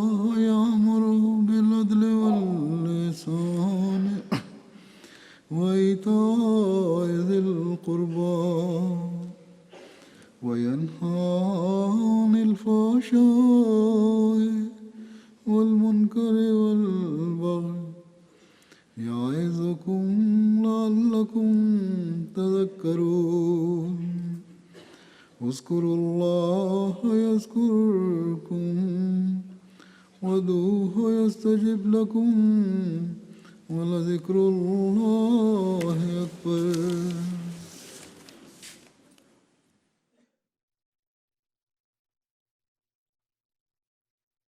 يأمر بالعدل والإحسان وإيتاء ذي القربى وينهى عن الفحشاء والمنكر والبغي يعظكم لعلكم تذكرون. اذكروا الله يذكركم وادعوه يستجب لكم ولذكر الله أكبر.